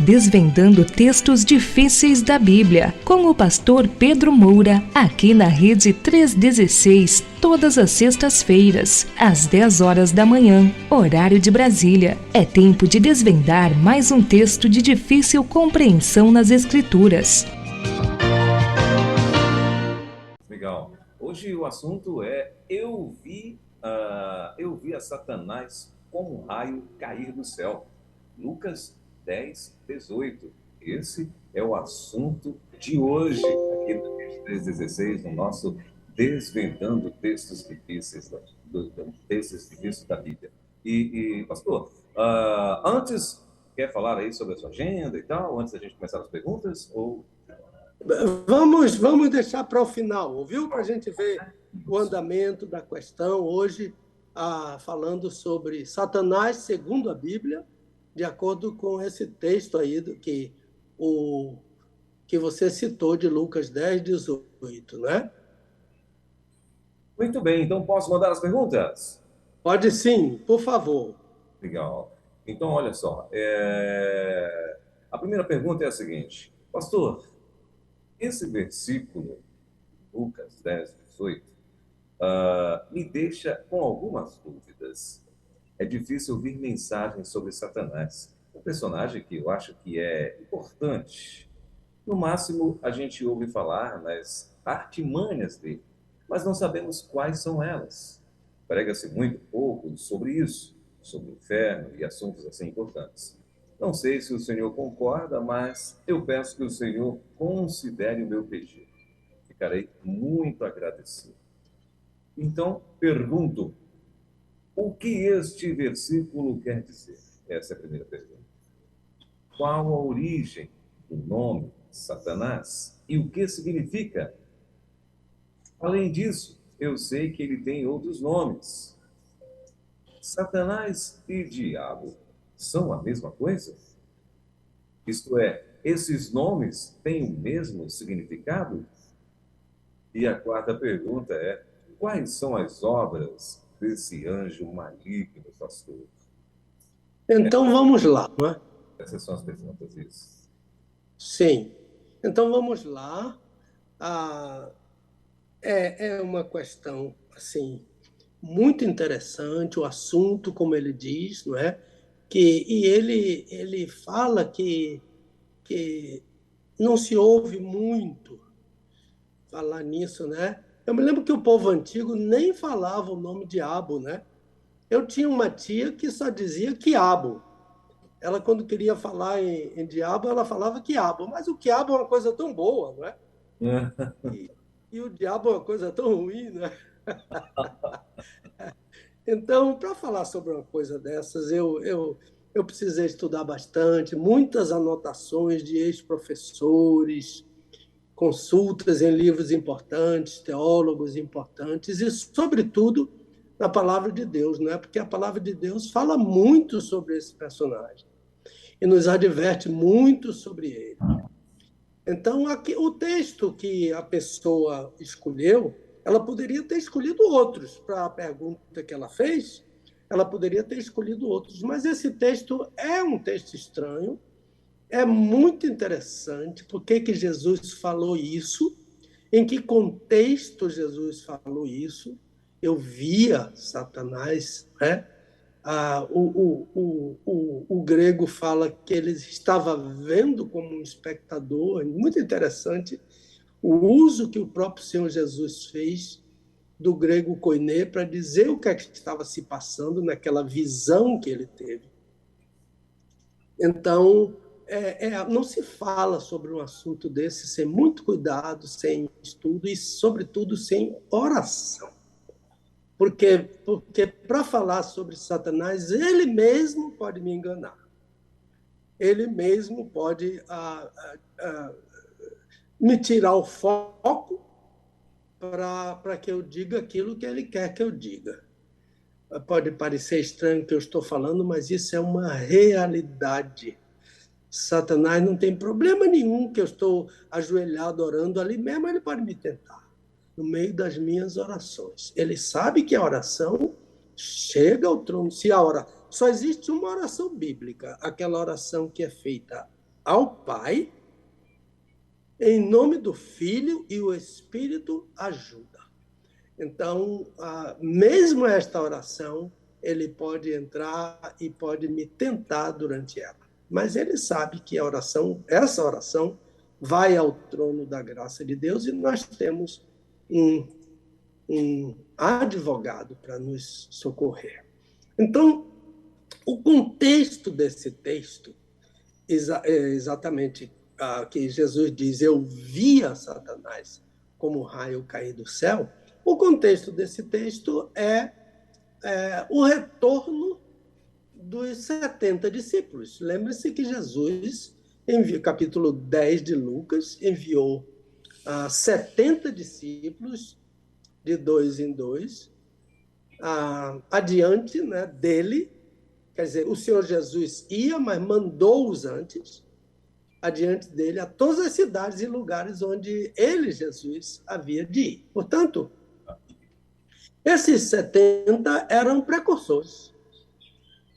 Desvendando textos difíceis da Bíblia, com o pastor Pedro Moura, aqui na Rede 316, todas as sextas-feiras, às 10 horas da manhã, horário de Brasília. É tempo de desvendar mais um texto de difícil compreensão nas Escrituras. Legal. Hoje o assunto é eu vi a Satanás como um raio cair do céu. Lucas 10, 18. Esse é o assunto de hoje, aqui no 316, no nosso Desvendando Textos Difíceis, textos difíceis da Bíblia. Pastor, antes, quer falar aí sobre a sua agenda e tal, antes da gente começar as perguntas? Ou... Vamos deixar para o final, viu? Para a gente ver o andamento da questão. Hoje, falando sobre Satanás segundo a Bíblia, de acordo com esse texto aí que você citou de Lucas 10, 18, né? Muito bem, então posso mandar as perguntas? Pode sim, por favor. Legal. Então, olha só, a primeira pergunta é a seguinte: pastor, esse versículo, Lucas 10, 18, me deixa com algumas dúvidas. É difícil ouvir mensagens sobre Satanás, um personagem que eu acho que é importante. No máximo, a gente ouve falar nas artimanhas dele, mas não sabemos quais são elas. Prega-se muito pouco sobre isso, sobre o inferno e assuntos assim importantes. Não sei se o senhor concorda, mas eu peço que o senhor considere o meu pedido. Ficarei muito agradecido. Então, pergunto, o que este versículo quer dizer? Essa é a primeira pergunta. Qual a origem do nome Satanás e o que significa? Além disso, eu sei que ele tem outros nomes. Satanás e diabo são a mesma coisa? Isto é, esses nomes têm o mesmo significado? E a quarta pergunta é: quais são as obras desse anjo maligno, pastor? Então vamos lá, não é? Essas são as perguntas, isso. Sim. Então vamos lá. É uma questão assim muito interessante o assunto, como ele diz, não é? E ele fala que não se ouve muito falar nisso, né? Eu me lembro que o povo antigo nem falava o nome diabo, né? Eu tinha uma tia que só dizia quiabo. Ela, quando queria falar em diabo, ela falava quiabo. Mas o quiabo é uma coisa tão boa, não é? E o diabo é uma coisa tão ruim, né? Então, para falar sobre uma coisa dessas, eu precisei estudar bastante, muitas anotações de ex-professores, consultas em livros importantes, teólogos importantes e, sobretudo, na palavra de Deus, não é? Porque a palavra de Deus fala muito sobre esse personagem e nos adverte muito sobre ele. Então, aqui, o texto que a pessoa escolheu, ela poderia ter escolhido outros para a pergunta que ela fez, ela poderia ter escolhido outros, mas esse texto é um texto estranho, é muito interessante. Por que Jesus falou isso? Em que contexto Jesus falou isso? Eu via Satanás, né? O grego fala que ele estava vendo como um espectador. É muito interessante o uso que o próprio Senhor Jesus fez do grego koiné para dizer o que estava se passando naquela visão que ele teve. Então, não se fala sobre um assunto desse sem muito cuidado, sem estudo e, sobretudo, sem oração. Porque para falar sobre Satanás, ele mesmo pode me enganar. Ele mesmo pode me tirar o foco para que eu diga aquilo que ele quer que eu diga. Pode parecer estranho o que eu estou falando, mas isso é uma realidade. Satanás não tem problema nenhum que eu estou ajoelhado orando ali mesmo, ele pode me tentar no meio das minhas orações. Ele sabe que a oração chega ao trono. Só existe uma oração bíblica, aquela oração que é feita ao Pai, em nome do Filho, e o Espírito ajuda. Então, mesmo esta oração, ele pode entrar e pode me tentar durante ela. Mas ele sabe que essa oração vai ao trono da graça de Deus, e nós temos um advogado para nos socorrer. Então, o contexto desse texto é exatamente que Jesus diz: eu via Satanás como raio cair do céu. O contexto desse texto é o retorno dos 70 discípulos. Lembre-se que Jesus, capítulo 10 de Lucas, enviou 70 discípulos, de 2 em 2, adiante, né, dele. Quer dizer, o Senhor Jesus ia, mas mandou-os antes, adiante dele, a todas as cidades e lugares onde ele, Jesus, havia de ir. Portanto, esses 70 eram precursores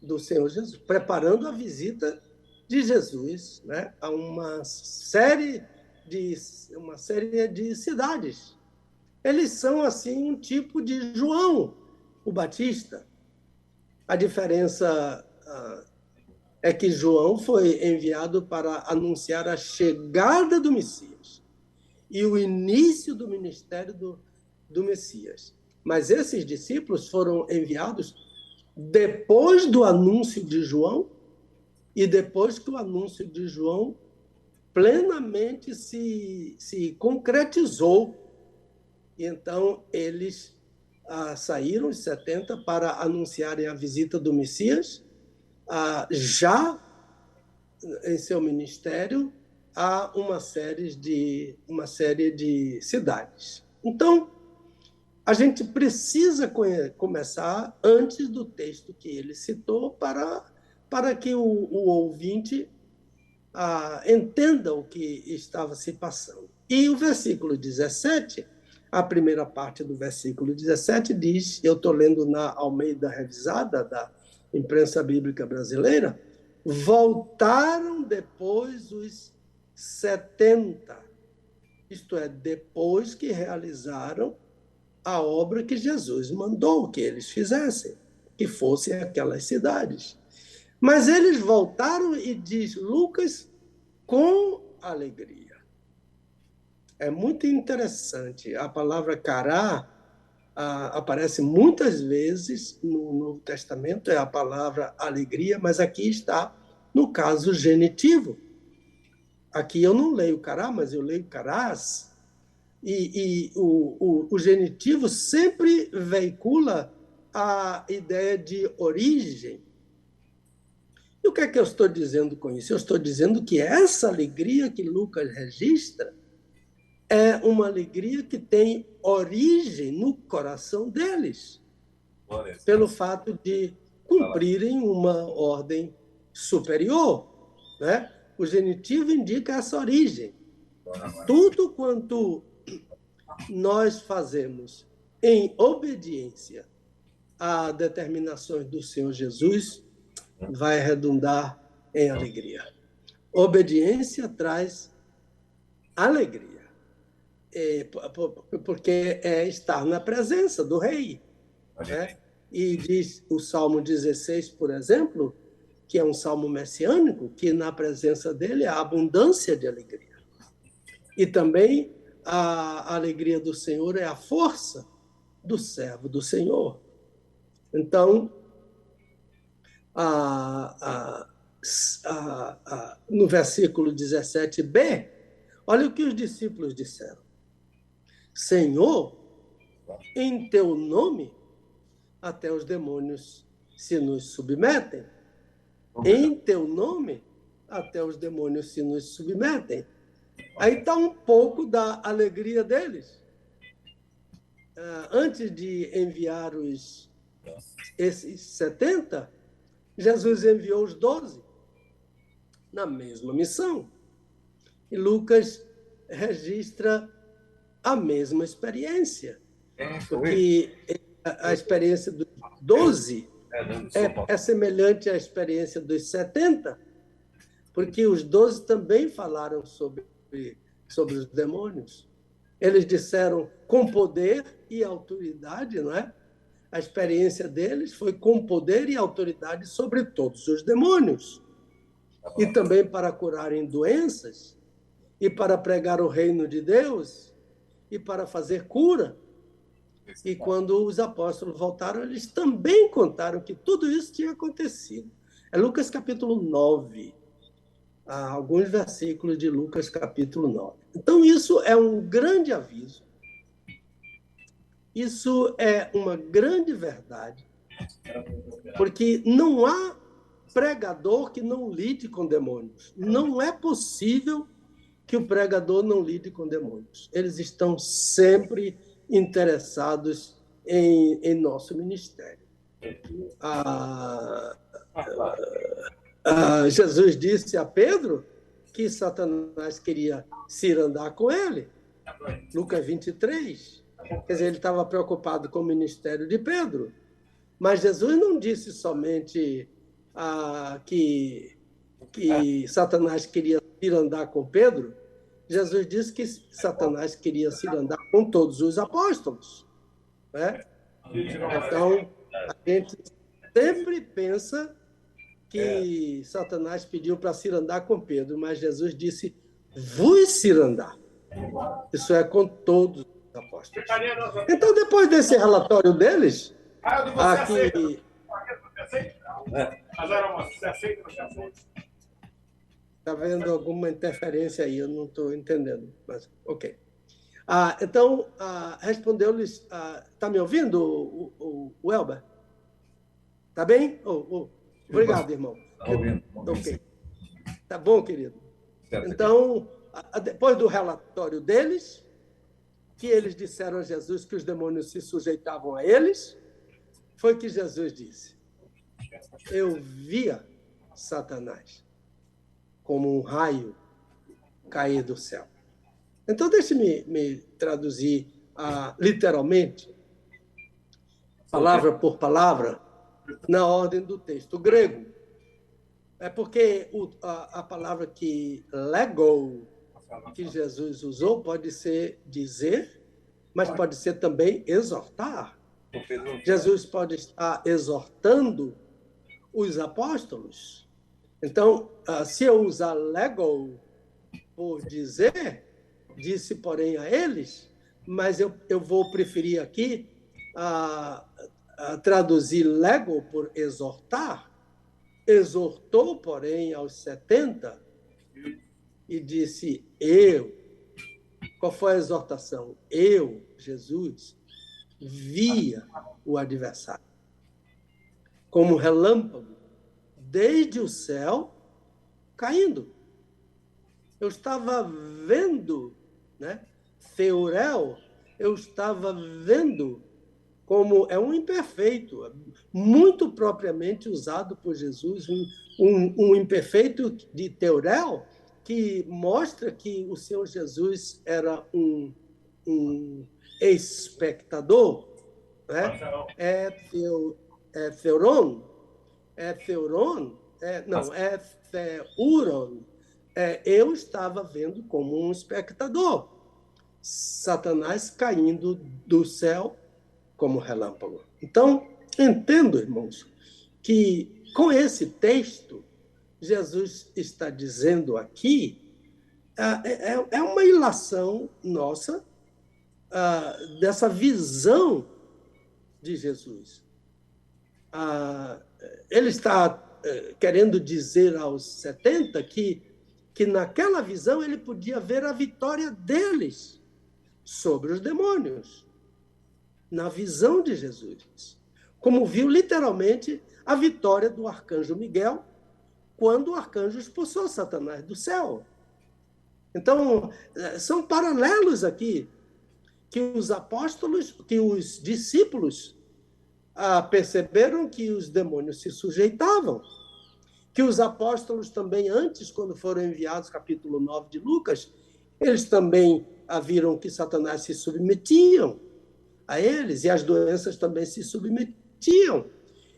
do Senhor Jesus, preparando a visita de Jesus, né, a uma série de cidades. Eles são, assim, um tipo de João o Batista. A diferença é que João foi enviado para anunciar a chegada do Messias e o início do ministério do Messias. Mas esses discípulos foram enviados depois do anúncio de João, e depois que o anúncio de João plenamente se concretizou. E então eles saíram, os 70, para anunciarem a visita do Messias, já em seu ministério, a uma série de cidades. Então, a gente precisa começar antes do texto que ele citou para que o ouvinte entenda o que estava se passando. E o versículo 17, a primeira parte do versículo 17 diz, eu estou lendo na Almeida Revisada, da Imprensa Bíblica Brasileira: voltaram depois os 70, isto é, depois que realizaram a obra que Jesus mandou que eles fizessem, que fossem aquelas cidades. Mas eles voltaram, e diz Lucas, com alegria. É muito interessante. A palavra cará aparece muitas vezes no Novo Testamento, é a palavra alegria, mas aqui está no caso genitivo. Aqui eu não leio cará, mas eu leio carás. E o genitivo sempre veicula a ideia de origem. E o que é que eu estou dizendo com isso? Eu estou dizendo que essa alegria que Lucas registra é uma alegria que tem origem no coração deles, pelo fato de cumprirem uma ordem superior, né? O genitivo indica essa origem. Tudo quanto nós fazemos em obediência a determinações do Senhor Jesus vai redundar em alegria. Obediência traz alegria, porque é estar na presença do Rei, né? E diz o Salmo 16, por exemplo, que é um salmo messiânico, que na presença dele há abundância de alegria. E também a alegria do Senhor é a força do servo do Senhor. Então, no versículo 17b, olha o que os discípulos disseram: Senhor, em teu nome até os demônios se nos submetem. Em teu nome até os demônios se nos submetem. Aí está um pouco da alegria deles. Antes de enviar esses 70, Jesus enviou os 12 na mesma missão. E Lucas registra a mesma experiência. Porque a experiência dos 12 é semelhante à experiência dos 70, porque os 12 também falaram sobre os demônios. Eles disseram com poder e autoridade, não é? A experiência deles foi com poder e autoridade sobre todos os demônios. E também para curarem doenças, e para pregar o reino de Deus, e para fazer cura. E quando os apóstolos voltaram, eles também contaram que tudo isso tinha acontecido. É Lucas capítulo 9. Há alguns versículos de Lucas capítulo 9. Então, isso é um grande aviso. Isso é uma grande verdade. Porque não há pregador que não lide com demônios. Não é possível que o pregador não lide com demônios. Eles estão sempre interessados em nosso ministério. Jesus disse a Pedro que Satanás queria cirandar com ele. Lucas 23. Quer dizer, ele estava preocupado com o ministério de Pedro. Mas Jesus não disse somente que Satanás queria cirandar com Pedro. Jesus disse que Satanás queria cirandar com todos os apóstolos. Né? Então, a gente sempre pensa que Satanás pediu para cirandar com Pedro, mas Jesus disse, vos cirandar. Isso é com todos os apóstolos. Então, depois desse relatório deles, aqui... Está vendo alguma interferência aí, eu não estou entendendo, mas ok. Então, respondeu-lhes... Está me ouvindo, o Elber? Está bem? Obrigado, irmão. Está ouvindo. Ok. Tá bom, querido. Então, depois do relatório deles, que eles disseram a Jesus que os demônios se sujeitavam a eles, foi que Jesus disse, eu via Satanás como um raio cair do céu. Então, deixe-me traduzir literalmente, palavra por palavra, na ordem do texto grego. É porque a palavra que lego, que Jesus usou, pode ser dizer, mas pode ser também exortar. Jesus pode estar exortando os apóstolos. Então, se eu usar lego por dizer, disse, porém, a eles, mas eu vou preferir aqui traduzir lego por exortar. Exortou, porém, aos 70 e disse, eu. Qual foi a exortação? Eu, Jesus, via o adversário como relâmpago desde o céu caindo. Eu estava vendo, né? Theorel, eu estava vendo como é um imperfeito, muito propriamente usado por Jesus, um imperfeito de Theorel, que mostra que o Senhor Jesus era um espectador, né? Theuron, eu estava vendo como um espectador, Satanás caindo do céu como relâmpago. Então, entendo, irmãos, que com esse texto, Jesus está dizendo aqui, é uma ilação nossa dessa visão de Jesus. Ele está querendo dizer aos 70 que naquela visão ele podia ver a vitória deles sobre os demônios. Na visão de Jesus. Como viu literalmente a vitória do arcanjo Miguel quando o arcanjo expulsou Satanás do céu. Então, são paralelos aqui que os apóstolos, que os discípulos perceberam que os demônios se sujeitavam, que os apóstolos também, antes, quando foram enviados, capítulo 9 de Lucas, eles também viram que Satanás se submetiam a eles, e as doenças também se submetiam.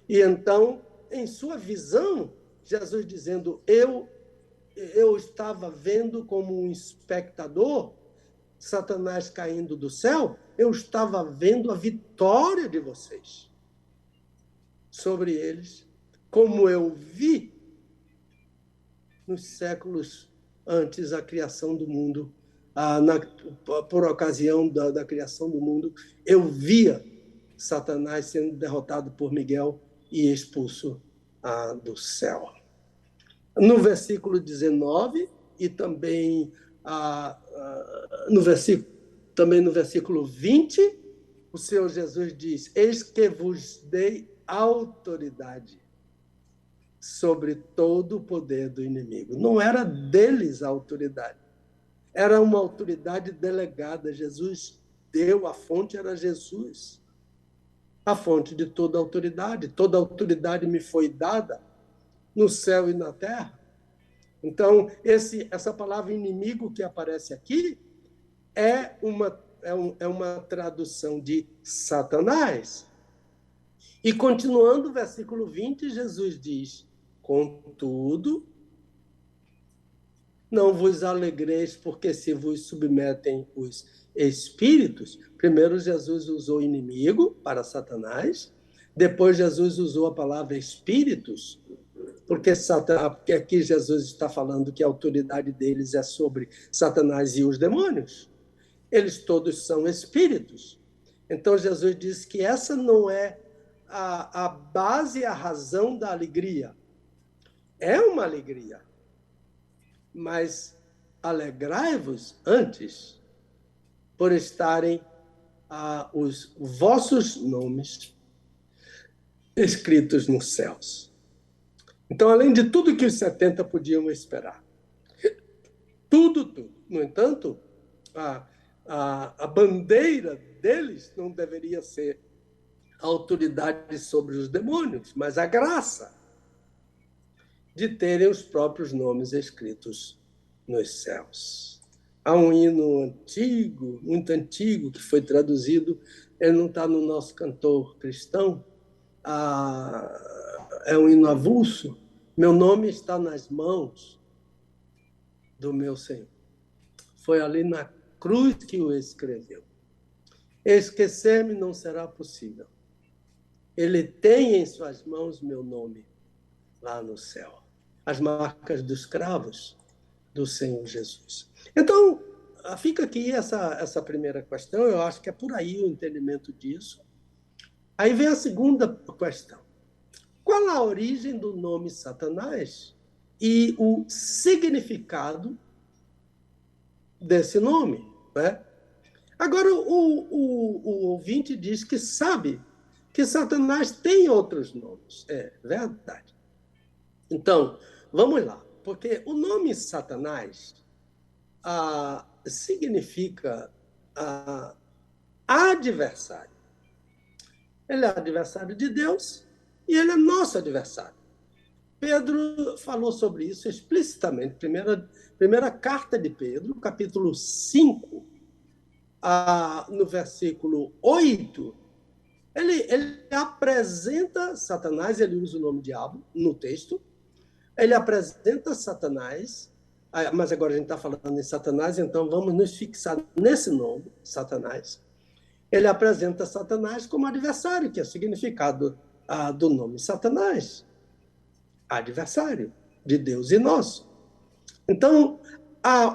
E então, em sua visão, Jesus dizendo, eu eu estava vendo como um espectador Satanás caindo do céu, eu estava vendo a vitória de vocês sobre eles, como eu vi nos séculos antes da criação do mundo, por ocasião da criação do mundo, eu via Satanás sendo derrotado por Miguel e expulso do céu. No versículo 19 e também no versículo 20, o Senhor Jesus diz: eis que vos dei autoridade sobre todo o poder do inimigo. Não era deles a autoridade, era uma autoridade delegada. Jesus deu, a fonte era Jesus, a fonte de toda autoridade me foi dada no céu e na terra. Então, essa palavra inimigo que aparece aqui é uma tradução de Satanás. E continuando o versículo 20, Jesus diz: contudo, não vos alegreis porque se vos submetem os espíritos. Primeiro Jesus usou inimigo para Satanás, depois Jesus usou a palavra espíritos, porque aqui Jesus está falando que a autoridade deles é sobre Satanás e os demônios. Eles todos são espíritos. Então Jesus diz que essa não é a base, a razão da alegria. É uma alegria, mas alegrai-vos antes por estarem os vossos nomes escritos nos céus. Então, além de tudo que os 70 podiam esperar, tudo. No entanto, a bandeira deles não deveria ser a autoridade sobre os demônios, mas a graça de terem os próprios nomes escritos nos céus. Há um hino antigo, muito antigo, que foi traduzido, ele não está no nosso cantor cristão, é um hino avulso: meu nome está nas mãos do meu Senhor. Foi ali na cruz que o escreveu. Esquecer-me não será possível. Ele tem em suas mãos meu nome lá no céu. As marcas dos cravos do Senhor Jesus. Então, fica aqui essa primeira questão. Eu acho que é por aí o entendimento disso. Aí vem a segunda questão. Qual a origem do nome Satanás e o significado desse nome, né? Agora, o ouvinte diz que sabe que Satanás tem outros nomes. É verdade. Então, vamos lá. Porque o nome Satanás significa adversário. Ele é adversário de Deus e ele é nosso adversário. Pedro falou sobre isso explicitamente. Primeira carta de Pedro, capítulo 5, no versículo 8, ele apresenta Satanás, ele usa o nome diabo no texto, ele apresenta Satanás, mas agora a gente está falando em Satanás, então vamos nos fixar nesse nome, Satanás. Ele apresenta Satanás como adversário, que é o significado do nome Satanás. Adversário de Deus e nosso. Então, a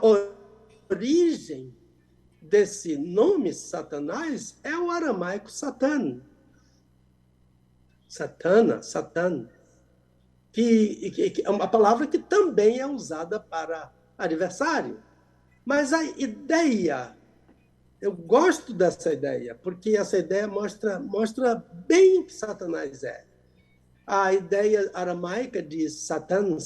origem desse nome Satanás é o aramaico Satan. Satan. Que é uma palavra que também é usada para adversário. Mas a ideia, eu gosto dessa ideia, porque essa ideia mostra bem o que Satanás é. A ideia aramaica de Satan,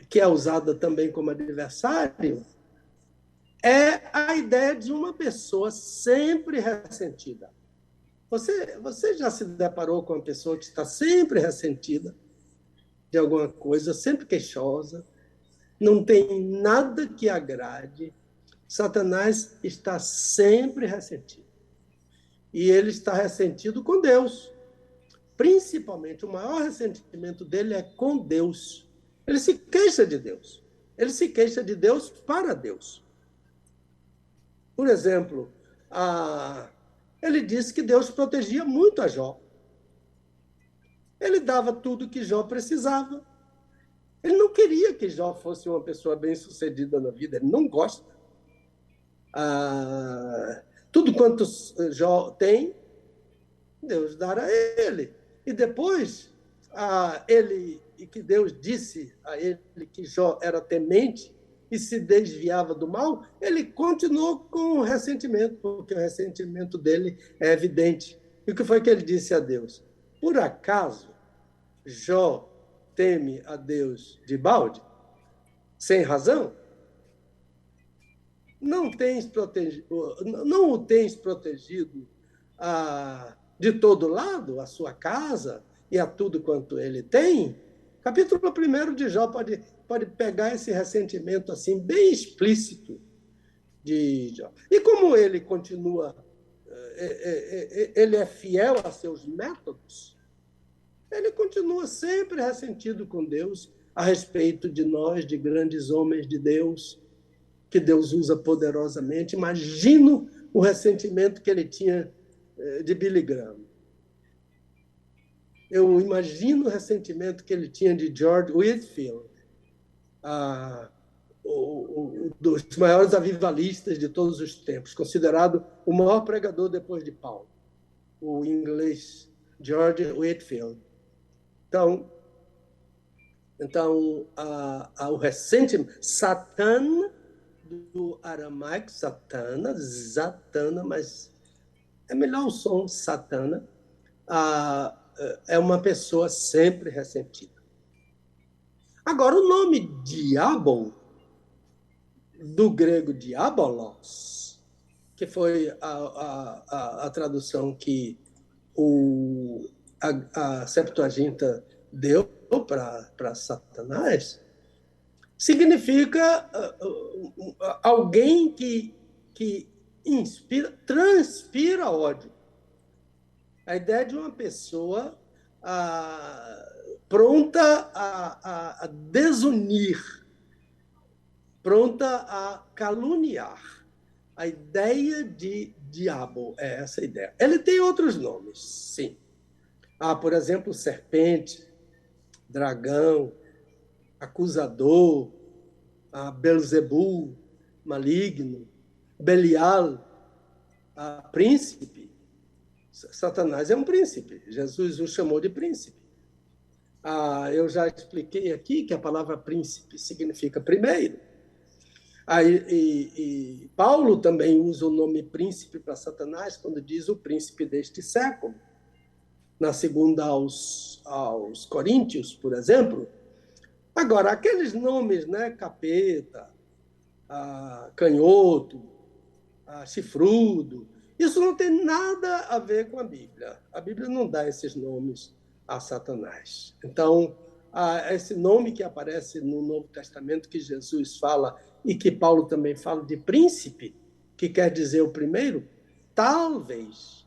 que é usada também como adversário, é a ideia de uma pessoa sempre ressentida. Você já se deparou com uma pessoa que está sempre ressentida de alguma coisa, sempre queixosa, não tem nada que agrade? Satanás está sempre ressentido. E ele está ressentido com Deus, principalmente, o maior ressentimento dele é com Deus. Ele se queixa de Deus. Ele se queixa de Deus para Deus. Por exemplo, ele disse que Deus protegia muito a Jó. Ele dava tudo que Jó precisava. Ele não queria que Jó fosse uma pessoa bem-sucedida na vida. Ele não gosta. Tudo quanto Jó tem, Deus dará a ele. E depois, que Deus disse a ele que Jó era temente e se desviava do mal, ele continuou com o ressentimento, porque o ressentimento dele é evidente. E o que foi que ele disse a Deus? Por acaso Jó teme a Deus de balde? Sem razão? Não o tens protegido de todo lado, a sua casa e a tudo quanto ele tem? Capítulo 1 de Jó pode pegar esse ressentimento assim bem explícito de Jó. E como ele continua, ele é fiel a seus métodos, ele continua sempre ressentido com Deus a respeito de nós, de grandes homens de Deus, que Deus usa poderosamente. Imagino o ressentimento que ele tinha de Billy Graham. Eu imagino o ressentimento que ele tinha de George Whitefield, dos maiores avivalistas de todos os tempos, considerado o maior pregador depois de Paulo, o inglês George Whitefield. Então o ressentimento, Satã, do aramaico, Satana, mas é melhor o som, Satana, é uma pessoa sempre ressentida. Agora, o nome diabo, do grego diabolos, que foi a tradução que a Septuaginta deu para Satanás, significa alguém que transpira ódio. A ideia de uma pessoa pronta a desunir, pronta a caluniar. A ideia de diabo é essa ideia. Ele tem outros nomes, sim. Por exemplo, serpente, dragão, acusador, Belzebu, maligno, Belial, príncipe. Satanás é um príncipe. Jesus o chamou de príncipe. Eu já expliquei aqui que a palavra príncipe significa primeiro. E Paulo também usa o nome príncipe para Satanás quando diz o príncipe deste século. Na segunda aos Coríntios, por exemplo. Agora, aqueles nomes, né, capeta, canhoto, chifrudo, isso não tem nada a ver com a Bíblia. A Bíblia não dá esses nomes a Satanás. Então, esse nome que aparece no Novo Testamento, que Jesus fala e que Paulo também fala de príncipe, que quer dizer o primeiro, talvez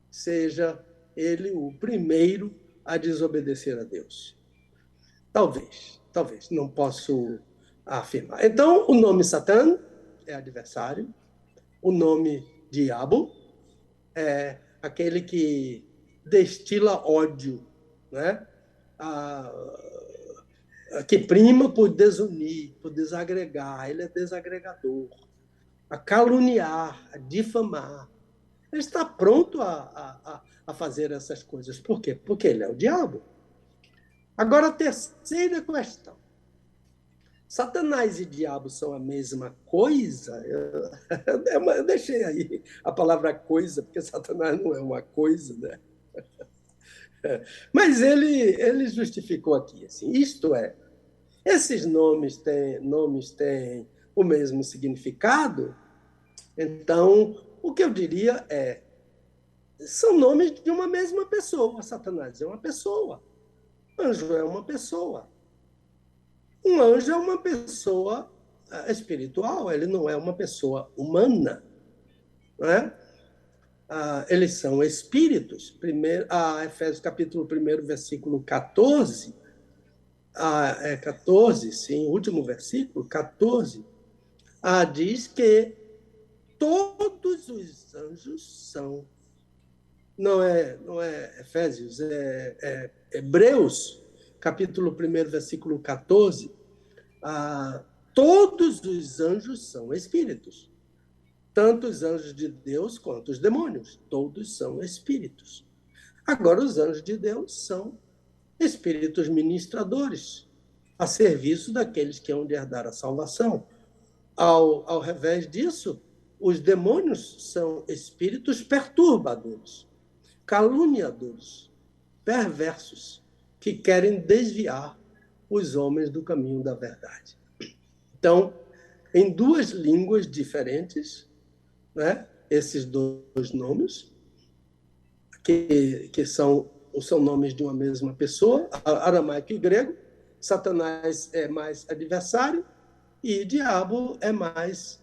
seja ele o primeiro a desobedecer a Deus. Talvez, não posso afirmar. Então, o nome Satã é adversário, o nome diabo é aquele que destila ódio, né? Que prima por desunir, por desagregar, ele é desagregador, a caluniar, a difamar. Ele está pronto a fazer essas coisas. Por quê? Porque ele é o diabo. Agora, a terceira questão. Satanás e diabo são a mesma coisa? Eu deixei aí a palavra coisa, porque Satanás não é uma coisa, né? Mas ele justificou aqui, assim, isto é, esses nomes têm o mesmo significado, então, o que eu diria são nomes de uma mesma pessoa. Satanás é uma pessoa, anjo é uma pessoa. Um anjo é uma pessoa espiritual, ele não é uma pessoa humana, não é? eles são espíritos. Efésios capítulo 1, versículo 14, 14, sim, o último versículo, 14, diz que todos os anjos são. Não é Efésios, é Hebreus, capítulo 1, versículo 14. Todos os anjos são espíritos. Tanto os anjos de Deus quanto os demônios. Todos são espíritos. Agora, os anjos de Deus são espíritos ministradores, a serviço daqueles que hão de herdar a salvação. Ao revés disso, os demônios são espíritos perturbadores, caluniadores, perversos, que querem desviar os homens do caminho da verdade. Então, em duas línguas diferentes, né, esses dois nomes, que são nomes de uma mesma pessoa, aramaico e grego. Satanás é mais adversário e diabo é mais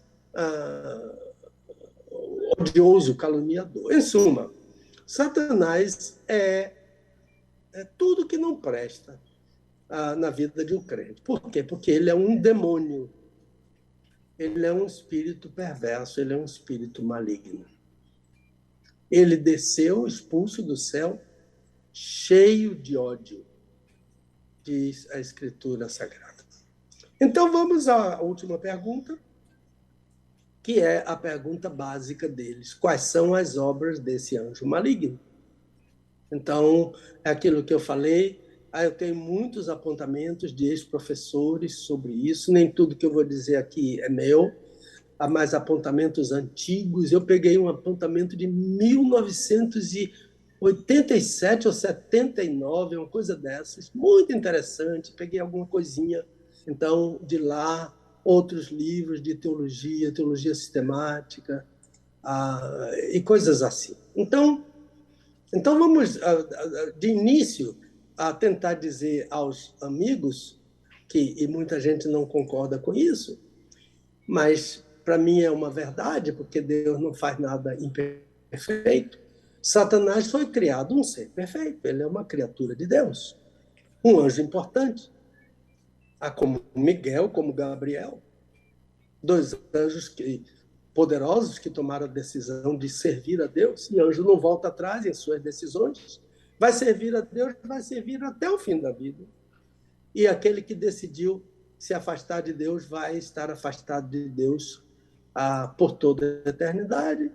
odioso, caluniador. Em suma, Satanás é tudo que não presta na vida de um crente. Por quê? Porque ele é um demônio. Ele é um espírito perverso, ele é um espírito maligno. Ele desceu expulso do céu, cheio de ódio, diz a Escritura Sagrada. Então, vamos à última pergunta, que é a pergunta básica deles. Quais são as obras desse anjo maligno? Então, é aquilo que eu falei. Eu tenho muitos apontamentos de ex-professores sobre isso. Nem tudo que eu vou dizer aqui é meu. Há mais apontamentos antigos. Eu peguei um apontamento de 1987 ou 79, uma coisa dessas, muito interessante. Peguei alguma coisinha, então, de lá, outros livros de teologia sistemática, e coisas assim. Então vamos, de início, a tentar dizer aos amigos, e muita gente não concorda com isso, mas para mim é uma verdade, porque Deus não faz nada imperfeito. Satanás foi criado um ser perfeito, ele é uma criatura de Deus, um anjo importante, como Miguel, como Gabriel, dois anjos poderosos que tomaram a decisão de servir a Deus, e anjo não volta atrás em suas decisões, vai servir a Deus, vai servir até o fim da vida. E aquele que decidiu se afastar de Deus vai estar afastado de Deus por toda a eternidade.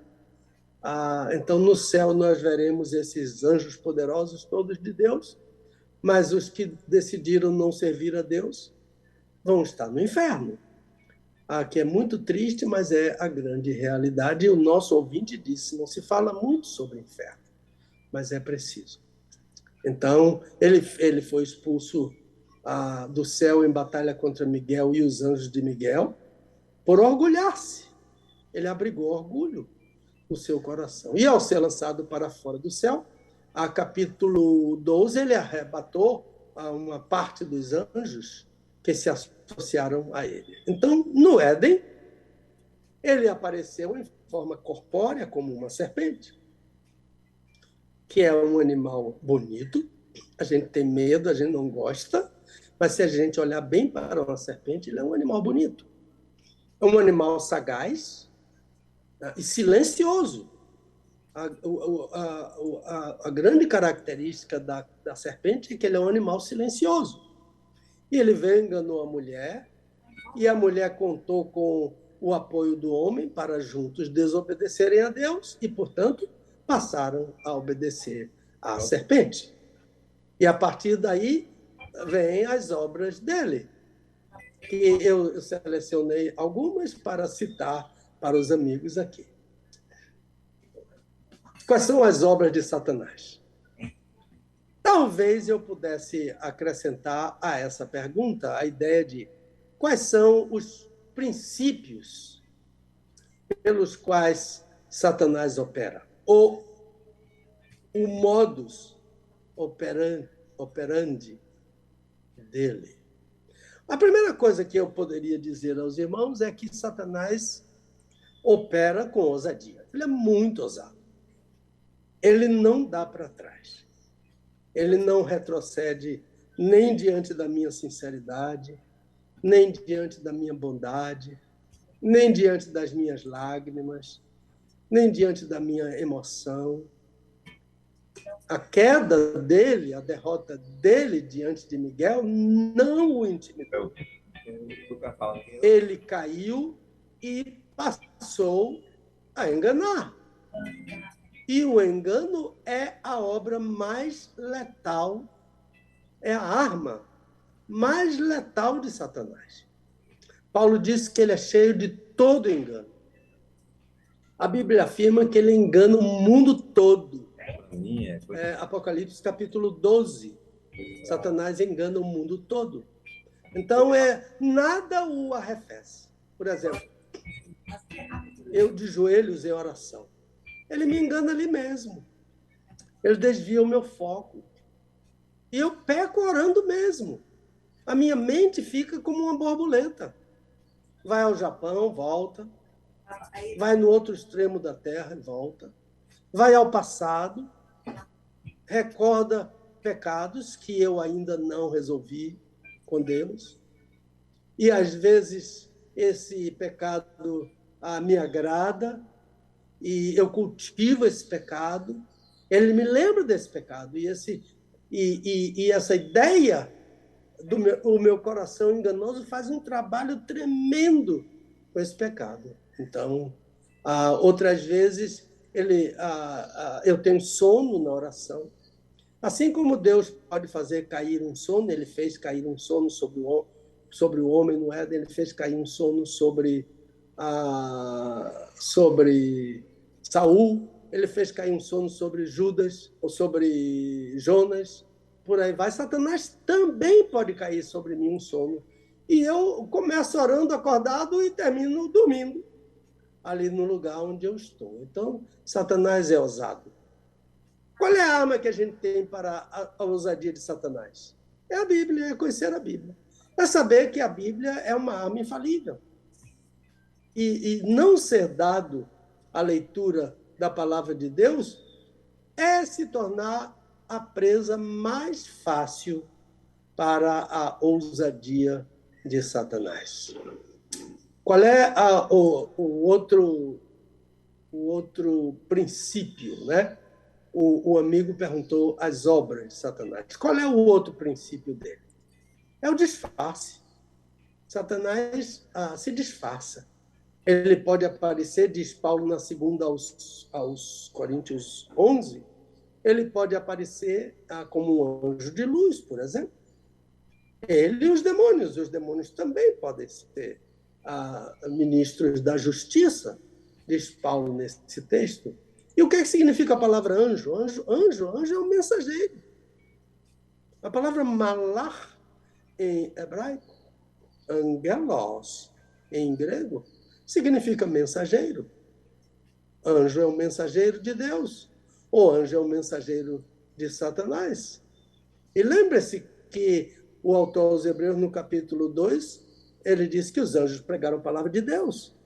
Então, no céu, nós veremos esses anjos poderosos todos de Deus, mas os que decidiram não servir a Deus vão estar no inferno. Que é muito triste, mas é a grande realidade. E o nosso ouvinte disse, não se fala muito sobre o inferno, mas é preciso. Então, ele foi expulso do céu em batalha contra Miguel e os anjos de Miguel por orgulhar-se. Ele abrigou orgulho no seu coração. E ao ser lançado para fora do céu, capítulo 12, ele arrebatou uma parte dos anjos que se associaram a ele. Então, no Éden, ele apareceu em forma corpórea como uma serpente, que é um animal bonito. A gente tem medo, a gente não gosta, mas se a gente olhar bem para uma serpente, ele é um animal bonito. É um animal sagaz e silencioso. A grande característica da serpente é que ele é um animal silencioso. E ele veio, enganou a mulher, e a mulher contou com o apoio do homem para juntos desobedecerem a Deus e, portanto, passaram a obedecer à serpente. E, a partir daí, vêm as obras dele, que eu selecionei algumas para citar para os amigos aqui. Quais são as obras de Satanás? Talvez eu pudesse acrescentar a essa pergunta a ideia de quais são os princípios pelos quais Satanás opera, ou o modus operandi dele. A primeira coisa que eu poderia dizer aos irmãos é que Satanás opera com ousadia. Ele é muito ousado. ele não dá para trás. Ele não retrocede nem diante da minha sinceridade, nem diante da minha bondade, nem diante das minhas lágrimas, nem diante da minha emoção. A queda dele, a derrota dele diante de Miguel, não o intimidou. Ele caiu e passou a enganar. E o engano é a obra mais letal, é a arma mais letal de Satanás. Paulo disse que ele é cheio de todo engano. A Bíblia afirma que ele engana o mundo todo. Apocalipse capítulo 12. Satanás engana o mundo todo. Então, nada o arrefece. Por exemplo, eu de joelhos em oração. Ele me engana ali mesmo. Ele desvia o meu foco. E eu peco orando mesmo. A minha mente fica como uma borboleta. Vai ao Japão, volta. Vai no outro extremo da Terra e volta. Vai ao passado. Recorda pecados que eu ainda não resolvi com Deus. E, às vezes, esse pecado me agrada e eu cultivo esse pecado. Ele me lembra desse pecado. E essa ideia do meu coração enganoso faz um trabalho tremendo com esse pecado. Então, outras vezes, eu tenho sono na oração. Assim como Deus pode fazer cair um sono, ele fez cair um sono sobre o homem no Éden, ele fez cair um sono sobre Saul, ele fez cair um sono sobre Judas, ou sobre Jonas, por aí vai. Satanás também pode cair sobre mim um sono. E eu começo orando acordado e termino dormindo ali no lugar onde eu estou. Então, Satanás é ousado. Qual é a arma que a gente tem para a ousadia de Satanás? É a Bíblia, é conhecer a Bíblia. É saber que a Bíblia é uma arma infalível. E não ser dado a leitura da palavra de Deus é se tornar a presa mais fácil para a ousadia de Satanás. Qual é o outro princípio, né? O amigo perguntou as obras de Satanás. Qual é o outro princípio dele? É o disfarce. Satanás se disfarça. Ele pode aparecer, diz Paulo na segunda aos Coríntios 11, ele pode aparecer como um anjo de luz, por exemplo. Ele e os demônios também podem ser ministros da justiça, diz Paulo nesse texto. E o que significa a palavra anjo? Anjo é um mensageiro. A palavra malach em hebraico, angelos em grego, significa mensageiro. Anjo é um mensageiro de Deus. O anjo é um mensageiro de Satanás. E lembre-se que o autor aos Hebreus, no capítulo 2, ele diz que os anjos pregaram a palavra de Deus.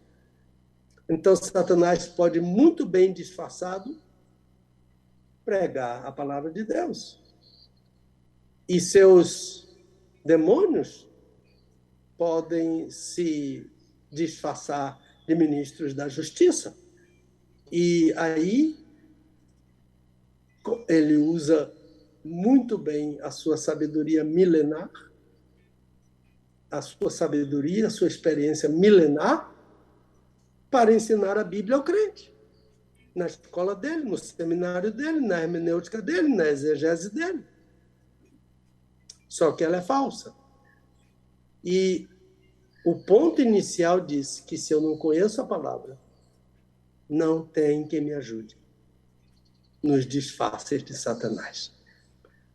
Então, Satanás pode muito bem disfarçado pregar a palavra de Deus. E seus demônios podem se disfarçar de ministros da justiça. E aí ele usa muito bem a sua sabedoria milenar, a sua experiência milenar, para ensinar a Bíblia ao crente. Na escola dele, no seminário dele, na hermenêutica dele, na exegese dele. Só que ela é falsa. E o ponto inicial diz que se eu não conheço a palavra, não tem quem me ajude nos disfarces de Satanás.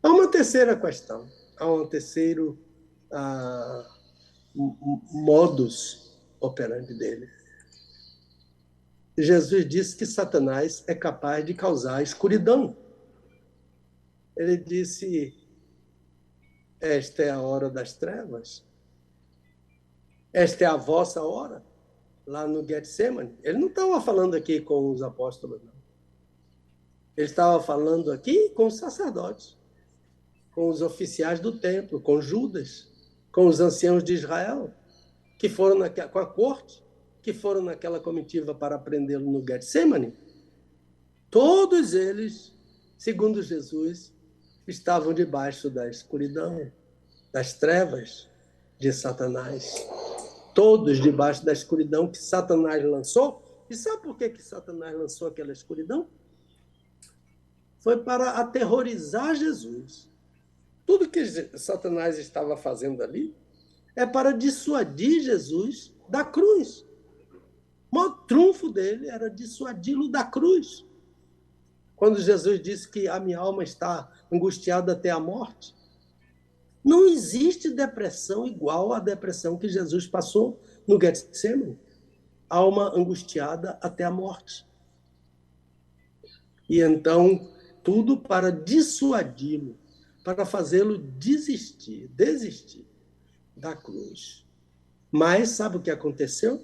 Há uma terceira questão, há um terceiro modus operandi dele. Jesus disse que Satanás é capaz de causar escuridão. Ele disse, esta é a hora das trevas, esta é a vossa hora, lá no Getsemane. Ele não estava falando aqui com os apóstolos, não. Ele estava falando aqui com os sacerdotes, com os oficiais do templo, com Judas, com os anciãos de Israel, que foram com a corte, que foram naquela comitiva para prendê-lo no Getsemane. Todos eles, segundo Jesus, estavam debaixo da escuridão, das trevas de Satanás. Todos debaixo da escuridão que Satanás lançou. E sabe por que Satanás lançou aquela escuridão? Foi para aterrorizar Jesus. Tudo que Satanás estava fazendo ali é para dissuadir Jesus da cruz. O maior trunfo dele era dissuadi-lo da cruz. Quando Jesus disse que a minha alma está angustiada até a morte, não existe depressão igual à depressão que Jesus passou no Getsemane. Alma angustiada até a morte. E então, tudo para dissuadi-lo, para fazê-lo desistir da cruz. Mas sabe o que aconteceu?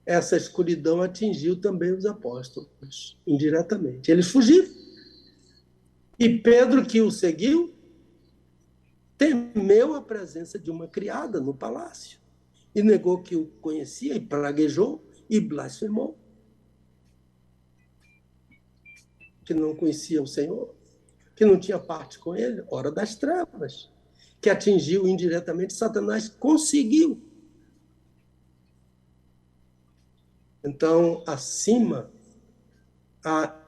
Essa escuridão atingiu também os apóstolos, indiretamente. Eles fugiram. E Pedro, que o seguiu, temeu a presença de uma criada no palácio e negou que o conhecia e praguejou e blasfemou. Que não conhecia o Senhor, que não tinha parte com ele, hora das trevas, que atingiu indiretamente, Satanás conseguiu. Então, acima,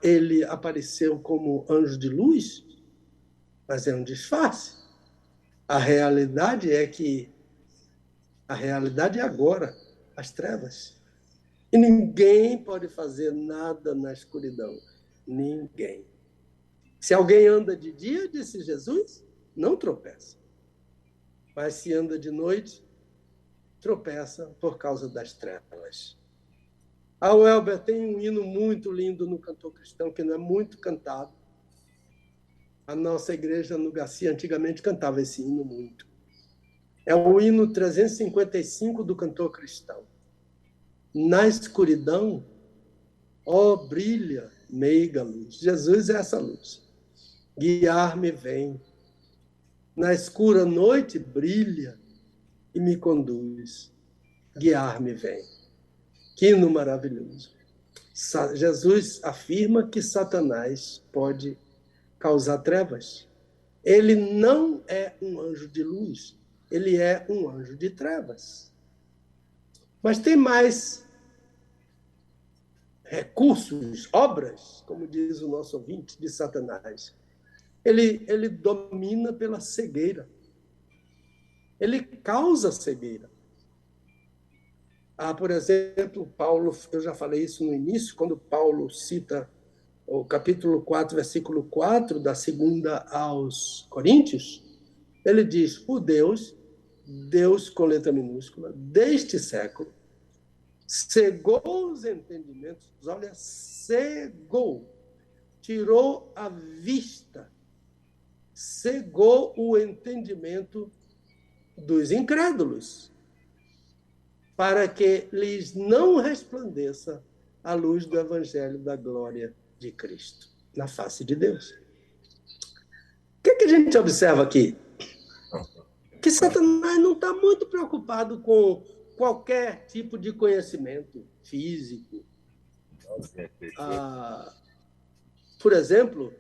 ele apareceu como anjo de luz, mas é um disfarce. A realidade é agora, as trevas. E ninguém pode fazer nada na escuridão. Ninguém. Se alguém anda de dia, disse Jesus, não tropeça. Mas se anda de noite, tropeça por causa das trevas. A Welber tem um hino muito lindo no cantor cristão, que não é muito cantado. A nossa igreja no Garcia antigamente cantava esse hino muito. É o hino 355 do cantor cristão. Na escuridão, ó, brilha meiga luz. Jesus é essa luz. Guiar-me vem. Na escura noite brilha e me conduz. Guiar-me vem. Que hino maravilhoso. Jesus afirma que Satanás pode causar trevas. Ele não é um anjo de luz, ele é um anjo de trevas. Mas tem mais recursos, obras, como diz o nosso ouvinte, de Satanás. Ele domina pela cegueira. Ele causa cegueira. Por exemplo, Paulo, eu já falei isso no início, quando Paulo cita o capítulo 4, versículo 4, da segunda aos Coríntios, ele diz, o Deus com letra minúscula, deste século, cegou os entendimentos, olha, cegou, tirou a vista, cegou o entendimento dos incrédulos, para que lhes não resplandeça a luz do evangelho da glória de Cristo, na face de Deus. O que a gente observa aqui? Que Satanás não está muito preocupado com qualquer tipo de conhecimento físico. Por exemplo,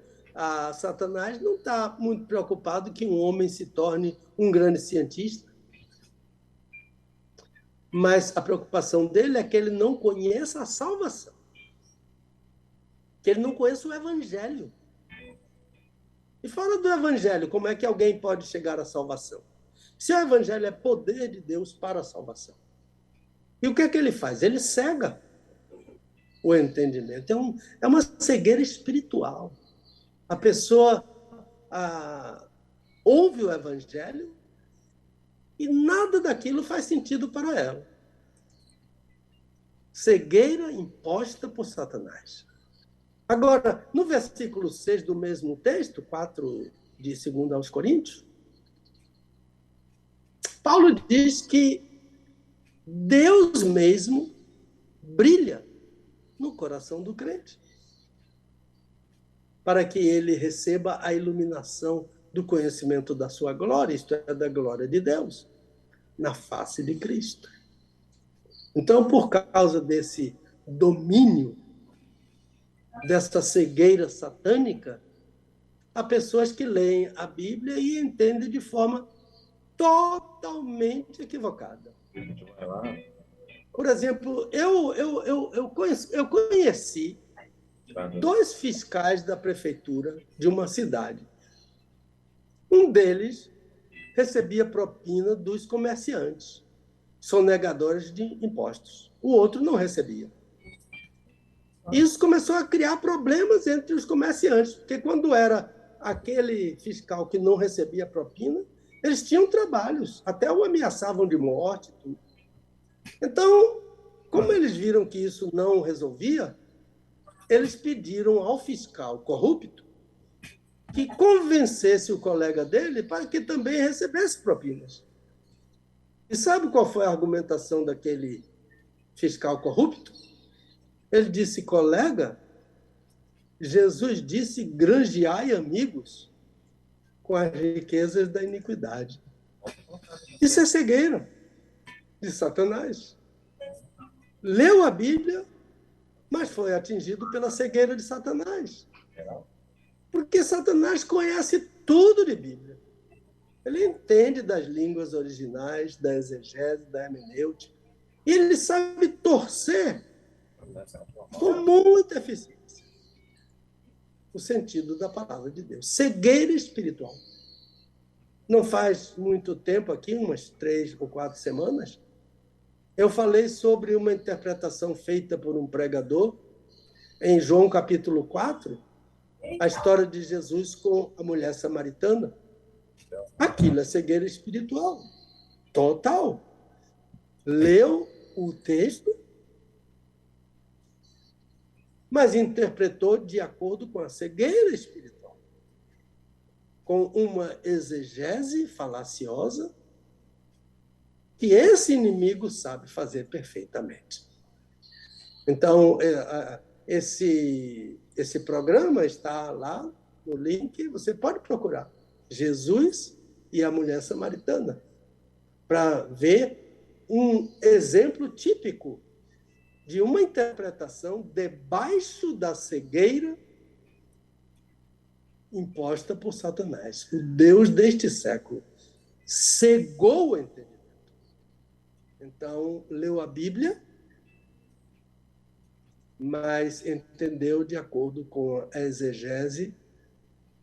Satanás não está muito preocupado que um homem se torne um grande cientista. Mas a preocupação dele é que ele não conheça a salvação. Que ele não conheça o evangelho. E fora do evangelho, como é que alguém pode chegar à salvação? Se o evangelho é poder de Deus para a salvação. E o que é que ele faz? Ele cega o entendimento. É uma cegueira espiritual. A pessoa ouve o evangelho e nada daquilo faz sentido para ela. Cegueira imposta por Satanás. Agora, no versículo 6 do mesmo texto, 4 de 2 aos Coríntios, Paulo diz que Deus mesmo brilha no coração do crente. para que ele receba a iluminação do conhecimento da sua glória, isto é, da glória de Deus, na face de Cristo. Então, por causa desse domínio, dessa cegueira satânica, há pessoas que leem a Bíblia e entendem de forma totalmente equivocada. Por exemplo, eu conheci 2 fiscais da prefeitura de uma cidade. Um deles recebia propina dos comerciantes, sonegadores de impostos. O outro não recebia. Isso começou a criar problemas entre os comerciantes, porque quando era aquele fiscal que não recebia propina, eles tinham trabalhos, até o ameaçavam de morte. Tudo. Então, como eles viram que isso não resolvia, eles pediram ao fiscal corrupto que convencesse o colega dele para que também recebesse propinas. E sabe qual foi a argumentação daquele fiscal corrupto? Ele disse, colega, Jesus disse, granjeai amigos com as riquezas da iniquidade. Isso é cegueira de Satanás. Leu a Bíblia, mas foi atingido pela cegueira de Satanás. Porque Satanás conhece tudo de Bíblia. Ele entende das línguas originais, da exegese, da hermenêutica. E ele sabe torcer com muita eficiência o sentido da palavra de Deus. Cegueira espiritual. Não faz muito tempo aqui, umas 3 ou 4 semanas, eu falei sobre uma interpretação feita por um pregador em João capítulo 4, a história de Jesus com a mulher samaritana. Aquilo é cegueira espiritual. Total. Leu o texto, mas interpretou de acordo com a cegueira espiritual, com uma exegese falaciosa que esse inimigo sabe fazer perfeitamente. Então, esse programa está lá no link, você pode procurar Jesus e a mulher samaritana, para ver um exemplo típico de uma interpretação debaixo da cegueira imposta por Satanás. O Deus deste século cegou o entendimento. Então, leu a Bíblia, mas entendeu de acordo com a exegese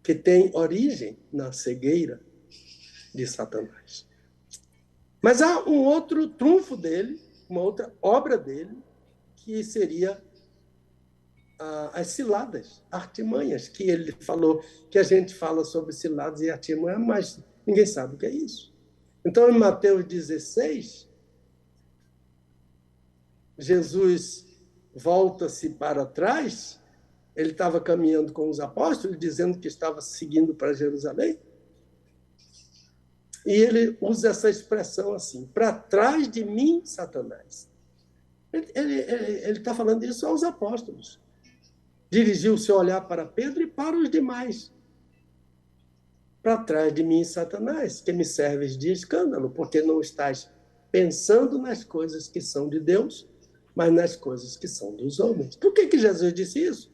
que tem origem na cegueira de Satanás. Mas há um outro trunfo dele, uma outra obra dele, que seria as ciladas, artimanhas, que ele falou, que a gente fala sobre ciladas e artimanhas, mas ninguém sabe o que é isso. Então, em Mateus 16, Jesus volta-se para trás, ele estava caminhando com os apóstolos, dizendo que estava seguindo para Jerusalém, e ele usa essa expressão assim, para trás de mim, Satanás. Ele está falando isso aos apóstolos. Dirigiu o seu olhar para Pedro e para os demais. Para trás de mim, Satanás, que me serves de escândalo, porque não estás pensando nas coisas que são de Deus, mas nas coisas que são dos homens. Por que Jesus disse isso?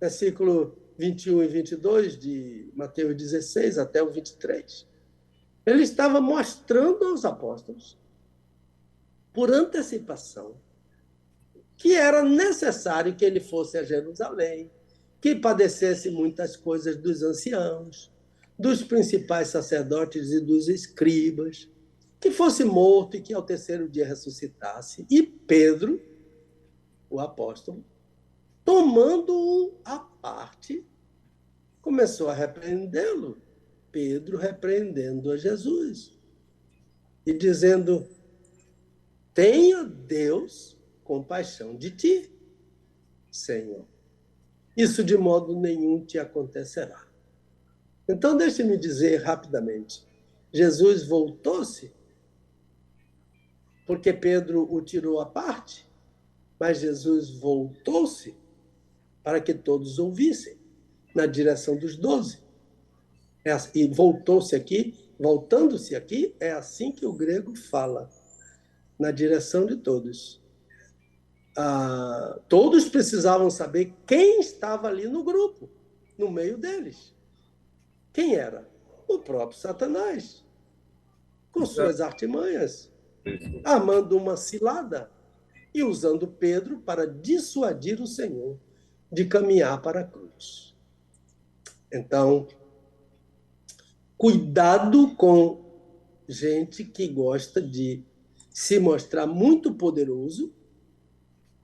Versículo 21 e 22 de Mateus 16 até o 23. Ele estava mostrando aos apóstolos, por antecipação, que era necessário que ele fosse a Jerusalém, que padecesse muitas coisas dos anciãos, dos principais sacerdotes e dos escribas, que fosse morto e que ao terceiro dia ressuscitasse. E Pedro, o apóstolo, tomando-o à parte, começou a repreendê-lo. Pedro repreendendo a Jesus e dizendo: tenha Deus compaixão de ti, Senhor. Isso de modo nenhum te acontecerá. Então, deixe-me dizer rapidamente. Jesus voltou-se porque Pedro o tirou à parte, mas Jesus voltou-se para que todos ouvissem. na direção dos 12. E voltando-se aqui, é assim que o grego fala, na direção de todos. Todos precisavam saber quem estava ali no grupo, no meio deles. Quem era? O próprio Satanás, com suas artimanhas, armando uma cilada e usando Pedro para dissuadir o Senhor de caminhar para a cruz. Então, cuidado com gente que gosta de se mostrar muito poderoso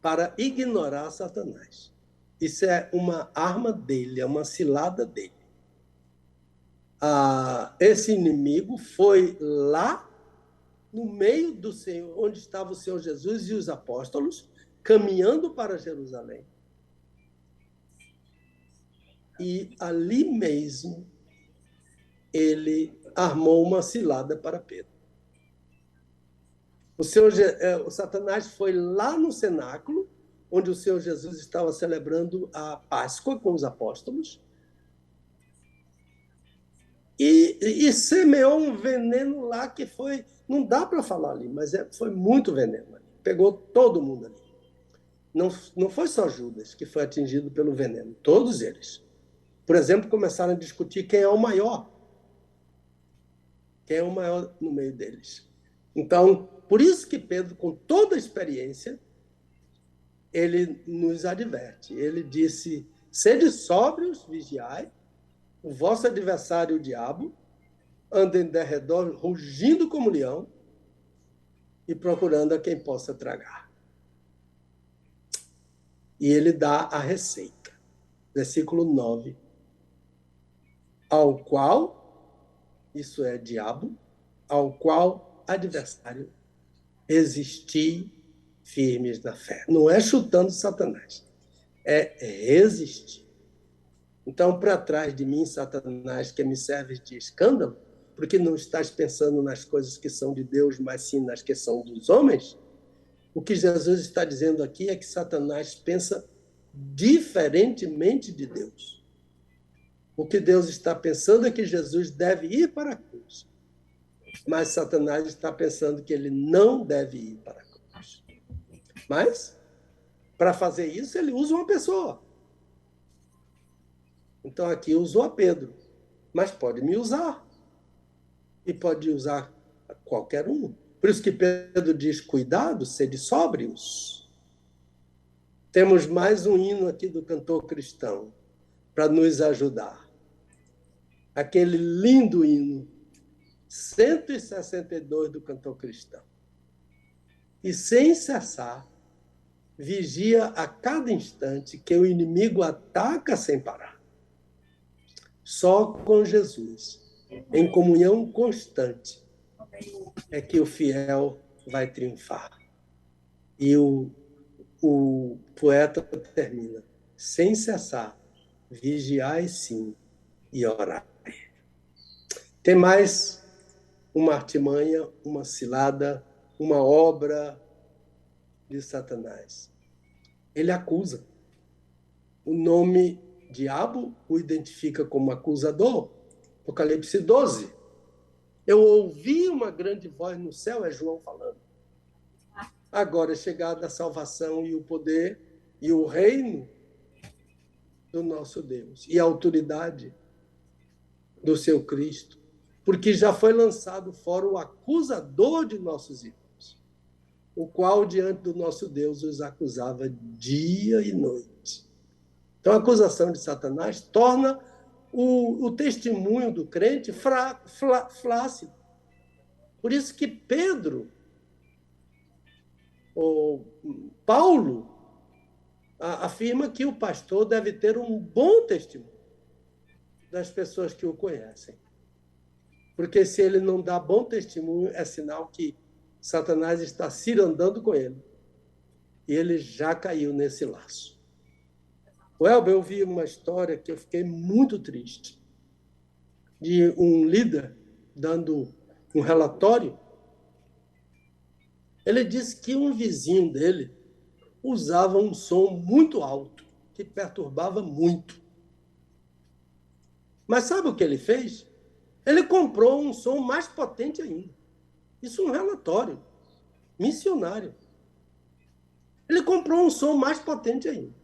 para ignorar Satanás. Isso é uma arma dele, é uma cilada dele. Esse inimigo foi lá no meio do Senhor, onde estava o Senhor Jesus e os apóstolos, caminhando para Jerusalém. E ali mesmo ele armou uma cilada para Pedro. O Satanás foi lá no cenáculo, onde o Senhor Jesus estava celebrando a Páscoa com os apóstolos, e semeou um veneno lá que foi... Não dá para falar ali, mas foi muito veneno. Pegou todo mundo ali. Não foi só Judas que foi atingido pelo veneno, todos eles. Por exemplo, começaram a discutir quem é o maior. Quem é o maior no meio deles. Então, por isso que Pedro, com toda a experiência, ele nos adverte. Ele disse: sede sóbrios, vigiai, o vosso adversário, o diabo, anda em derredor, rugindo como leão e procurando a quem possa tragar. E ele dá a receita. Versículo 9. Ao qual, isso é diabo, ao qual adversário resistir firmes na fé. Não é chutando Satanás, é resistir. Então, para trás de mim, Satanás, que me serve de escândalo, porque não estás pensando nas coisas que são de Deus, mas sim nas que são dos homens, o que Jesus está dizendo aqui é que Satanás pensa diferentemente de Deus. O que Deus está pensando é que Jesus deve ir para a cruz, mas Satanás está pensando que ele não deve ir para a cruz. Mas, para fazer isso, ele usa uma pessoa. Então, aqui usou a Pedro, mas pode me usar. E pode usar qualquer um. Por isso que Pedro diz: cuidado, sede sóbrios. Temos mais um hino aqui do cantor cristão para nos ajudar. Aquele lindo hino, 162 do cantor cristão. E sem cessar, vigia a cada instante que o inimigo ataca sem parar. Só com Jesus, em comunhão constante, é que o fiel vai triunfar. E o poeta termina: sem cessar, vigiai sim e orai. Tem mais uma artimanha, uma cilada, uma obra de Satanás. Ele acusa. O nome diabo o identifica como acusador. Apocalipse 12. Eu ouvi uma grande voz no céu, é João falando. Agora é chegada a salvação e o poder e o reino do nosso Deus e a autoridade do seu Cristo, porque já foi lançado fora o acusador de nossos irmãos, o qual diante do nosso Deus os acusava dia e noite. Então a acusação de Satanás torna o testemunho do crente flácido. Por isso que Pedro, ou Paulo, afirma que o pastor deve ter um bom testemunho das pessoas que o conhecem. Porque se ele não dá bom testemunho, é sinal que Satanás está cirandando com ele. E ele já caiu nesse laço. Welber, eu vi uma história que eu fiquei muito triste, de um líder dando um relatório. Ele disse que um vizinho dele usava um som muito alto, que perturbava muito. Mas sabe o que ele fez? Ele comprou um som mais potente ainda. Isso é um relatório missionário. Ele comprou um som mais potente ainda.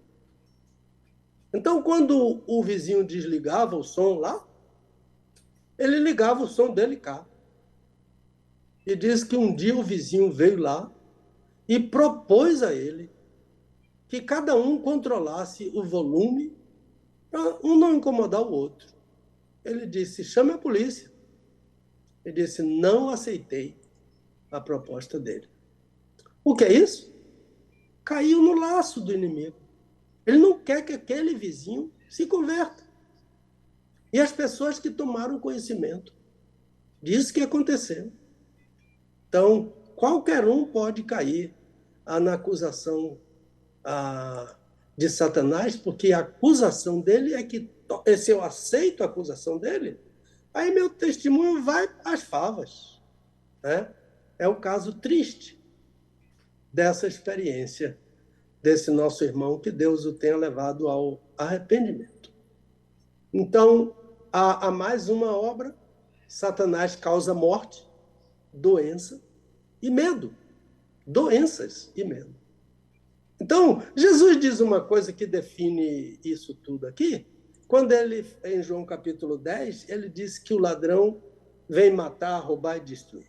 Então, quando o vizinho desligava o som lá, ele ligava o som dele cá. E diz que um dia o vizinho veio lá e propôs a ele que cada um controlasse o volume para um não incomodar o outro. Ele disse, chame a polícia. Ele disse, não aceitei a proposta dele. O que é isso? Caiu no laço do inimigo. Ele não quer que aquele vizinho se converta. E as pessoas que tomaram conhecimento disso que aconteceu. Então, qualquer um pode cair na acusação de Satanás, porque a acusação dele é que, se eu aceito a acusação dele, aí meu testemunho vai às favas. Né? É o caso triste dessa experiência desse nosso irmão, que Deus o tenha levado ao arrependimento. Então, há mais uma obra. Satanás causa morte, doença e medo. Doenças e medo. Então, Jesus diz uma coisa que define isso tudo aqui. Quando ele, em João capítulo 10, ele diz que o ladrão vem matar, roubar e destruir.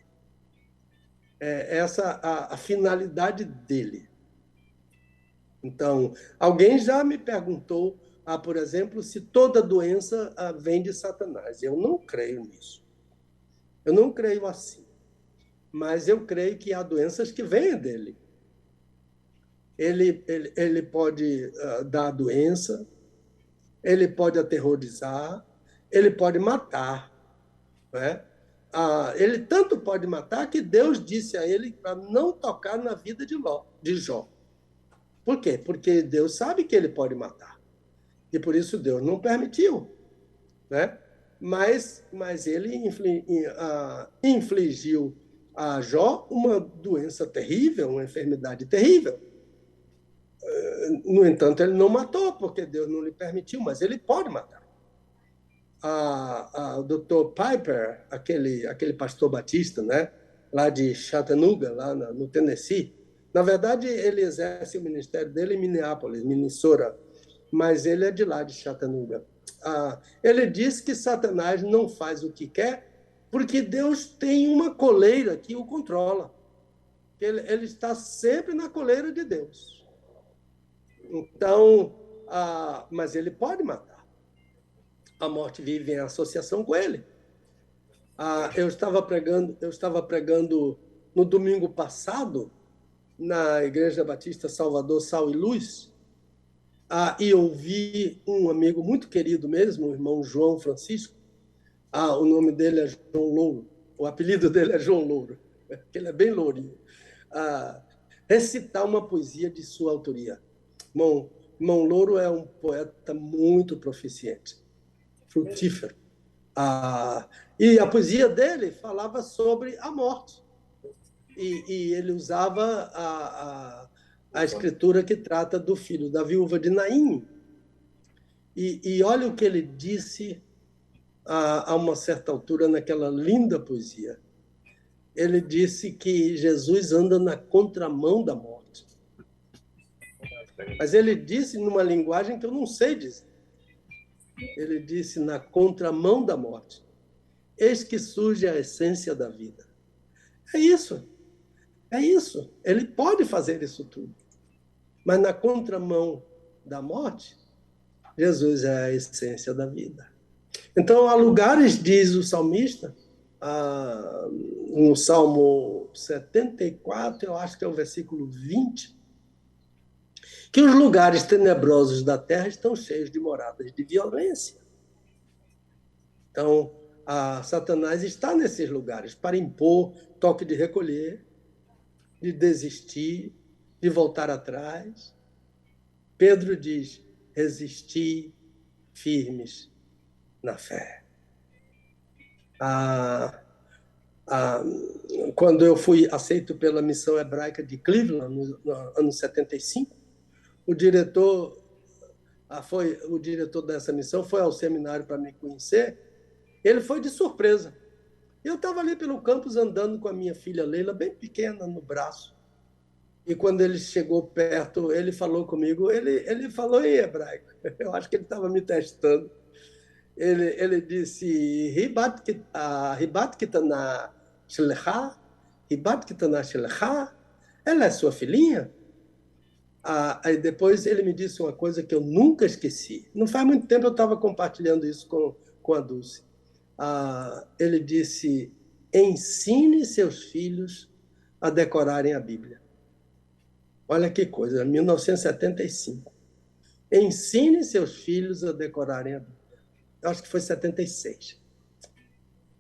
Essa a finalidade dele. Então, alguém já me perguntou, por exemplo, se toda doença vem de Satanás. Eu não creio nisso. Eu não creio assim. Mas eu creio que há doenças que vêm dele. Ele pode dar a doença, ele pode aterrorizar, ele pode matar. Né? Ele tanto pode matar que Deus disse a ele para não tocar na vida de Jó. Por quê? Porque Deus sabe que ele pode matar. E por isso Deus não permitiu. Né? Mas ele infligiu a Jó uma doença terrível, uma enfermidade terrível. No entanto, ele não matou, porque Deus não lhe permitiu, mas ele pode matar. O Dr. Piper, aquele pastor batista, né, lá de Chattanooga, lá no Tennessee, na verdade, ele exerce o ministério dele em Minneapolis, Minnesota, mas ele é de lá, de Chattanooga. Ele diz que Satanás não faz o que quer porque Deus tem uma coleira que o controla. Ele está sempre na coleira de Deus. Então, mas ele pode matar. A morte vive em associação com ele. Eu estava pregando no domingo passado na Igreja Batista Salvador, Sal e Luz, e ouvi um amigo muito querido mesmo, o irmão João Francisco. O nome dele é João Louro. O apelido dele é João Louro, porque ele é bem lourinho. Recitar uma poesia de sua autoria. Irmão Louro é um poeta muito proficiente, frutífero. E a poesia dele falava sobre a morte. E ele usava a escritura que trata do filho da viúva de Naim. E olha o que ele disse a uma certa altura naquela linda poesia. Ele disse que Jesus anda na contramão da morte. Mas ele disse numa linguagem que eu não sei dizer. Ele disse na contramão da morte. Eis que surge a essência da vida. É isso. É isso. Ele pode fazer isso tudo. Mas na contramão da morte, Jesus é a essência da vida. Então, há lugares, diz o salmista, no Salmo 74, eu acho que é o versículo 20, que os lugares tenebrosos da terra estão cheios de moradas de violência. Então, Satanás está nesses lugares para impor toque de recolher, de desistir, de voltar atrás. Pedro diz, resisti firmes na fé. Quando eu fui aceito pela missão hebraica de Cleveland, no ano 75, o diretor foi o diretor dessa missão, foi ao seminário para me conhecer, ele foi de surpresa. Eu estava ali pelo campus andando com a minha filha Leila, bem pequena, no braço. E quando ele chegou perto, ele falou comigo, ele falou em hebraico. Eu acho que ele estava me testando. Ele disse, Ribat Kitana Shelecha, Ribat Kitana Shelecha, ela é sua filhinha? Aí depois ele me disse uma coisa que eu nunca esqueci. Não faz muito tempo eu estava compartilhando isso com a Dulce. Ele disse, ensine seus filhos a decorarem a Bíblia. Olha que coisa, 1975. Ensine seus filhos a decorarem a Bíblia. Eu acho que foi 76.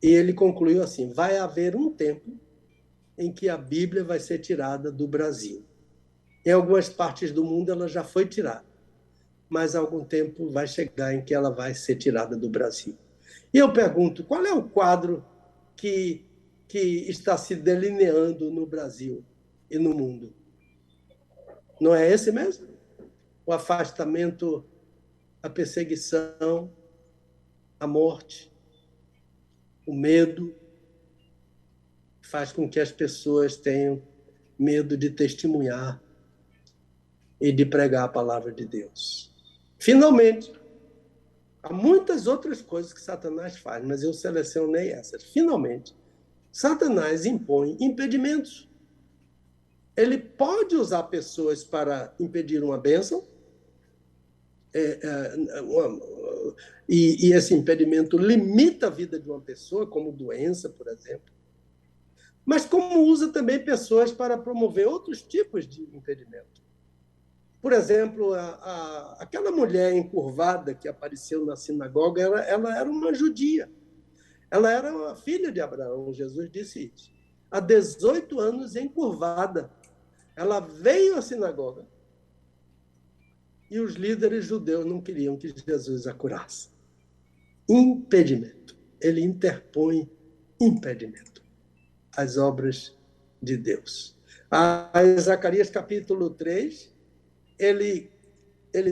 E ele concluiu assim, vai haver um tempo em que a Bíblia vai ser tirada do Brasil. Em algumas partes do mundo ela já foi tirada, mas algum tempo vai chegar em que ela vai ser tirada do Brasil. E eu pergunto, qual é o quadro que está se delineando no Brasil e no mundo? Não é esse mesmo? O afastamento, a perseguição, a morte, o medo, faz com que as pessoas tenham medo de testemunhar e de pregar a palavra de Deus. Finalmente, há muitas outras coisas que Satanás faz, mas eu selecionei essas. Finalmente, Satanás impõe impedimentos. Ele pode usar pessoas para impedir uma bênção, e esse impedimento limita a vida de uma pessoa, como doença, por exemplo. Mas como usa também pessoas para promover outros tipos de impedimento. Por exemplo, aquela mulher encurvada que apareceu na sinagoga, ela era uma judia. Ela era uma filha de Abraão, Jesus disse isso. Há 18 anos encurvada. Ela veio à sinagoga e os líderes judeus não queriam que Jesus a curasse. Impedimento. Ele interpõe impedimento às obras de Deus. Em Zacarias capítulo 3, ele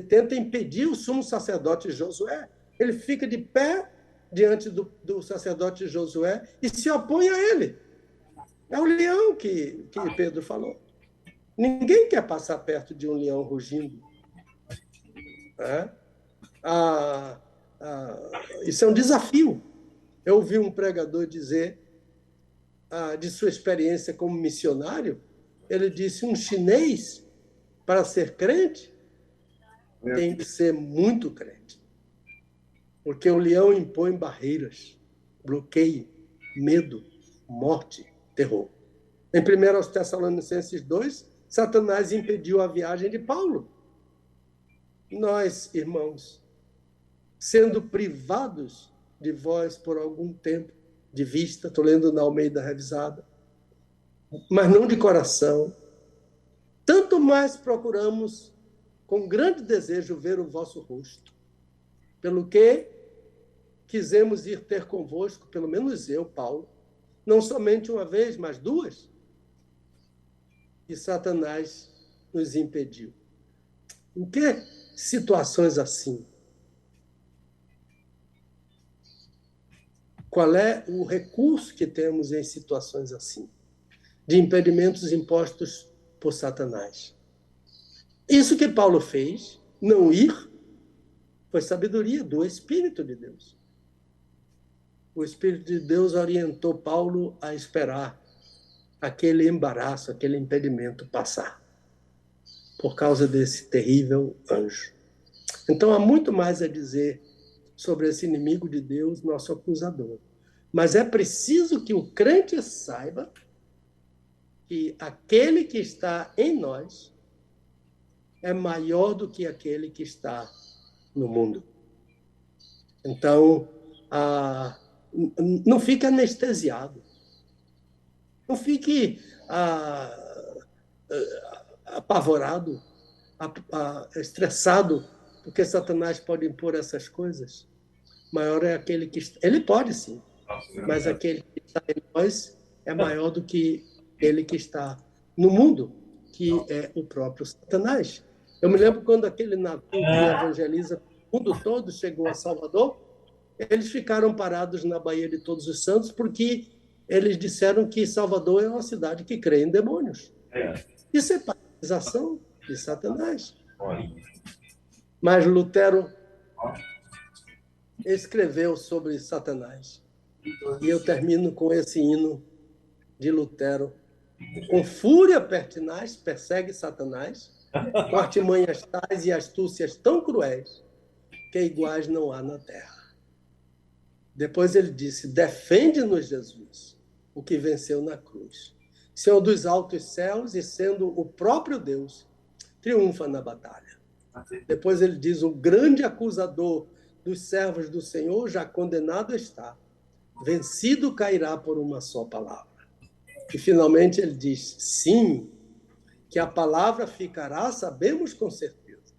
tenta impedir o sumo sacerdote Josué. Ele fica de pé diante do sacerdote Josué e se opõe a ele. É o leão que Pedro falou. Ninguém quer passar perto de um leão rugindo. Isso é um desafio. Eu ouvi um pregador dizer, de sua experiência como missionário, ele disse, um chinês, para ser crente, tem que ser muito crente. Porque o leão impõe barreiras, bloqueio, medo, morte, terror. Em 1 Tessalonicenses 2, Satanás impediu a viagem de Paulo. Nós, irmãos, sendo privados de vós por algum tempo, de vista, estou lendo na Almeida Revisada, mas não de coração, tanto mais procuramos, com grande desejo, ver o vosso rosto, pelo que quisemos ir ter convosco, pelo menos eu, Paulo, não somente uma vez, mas duas, e Satanás nos impediu. Em que situações assim? Qual é o recurso que temos em situações assim? De impedimentos impostos por Satanás. Isso que Paulo fez, não ir, foi sabedoria do Espírito de Deus. O Espírito de Deus orientou Paulo a esperar aquele embaraço, aquele impedimento passar, por causa desse terrível anjo. Então, há muito mais a dizer sobre esse inimigo de Deus, nosso acusador. Mas é preciso que o crente saiba que aquele que está em nós é maior do que aquele que está no mundo. Então, não fique anestesiado. Não fique apavorado, estressado, porque Satanás pode impor essas coisas. Maior é aquele que está... Ele pode, sim, mas aquele que está em nós é maior do que ele que está no mundo, que é o próprio Satanás. Eu me lembro quando aquele navio que evangeliza o mundo todo chegou a Salvador, eles ficaram parados na Baía de Todos os Santos porque eles disseram que Salvador é uma cidade que crê em demônios. Isso é paralisação de Satanás. Mas Lutero escreveu sobre Satanás. E eu termino com esse hino de Lutero. Com fúria pertinaz persegue Satanás, com artimanhas tais e astúcias tão cruéis, que iguais não há na terra. Depois ele disse, defende-nos, Jesus, o que venceu na cruz. Senhor dos altos céus e sendo o próprio Deus, triunfa na batalha. Depois ele diz, o grande acusador dos servos do Senhor já condenado está, vencido cairá por uma só palavra. E finalmente ele diz, sim, que a palavra ficará, sabemos com certeza.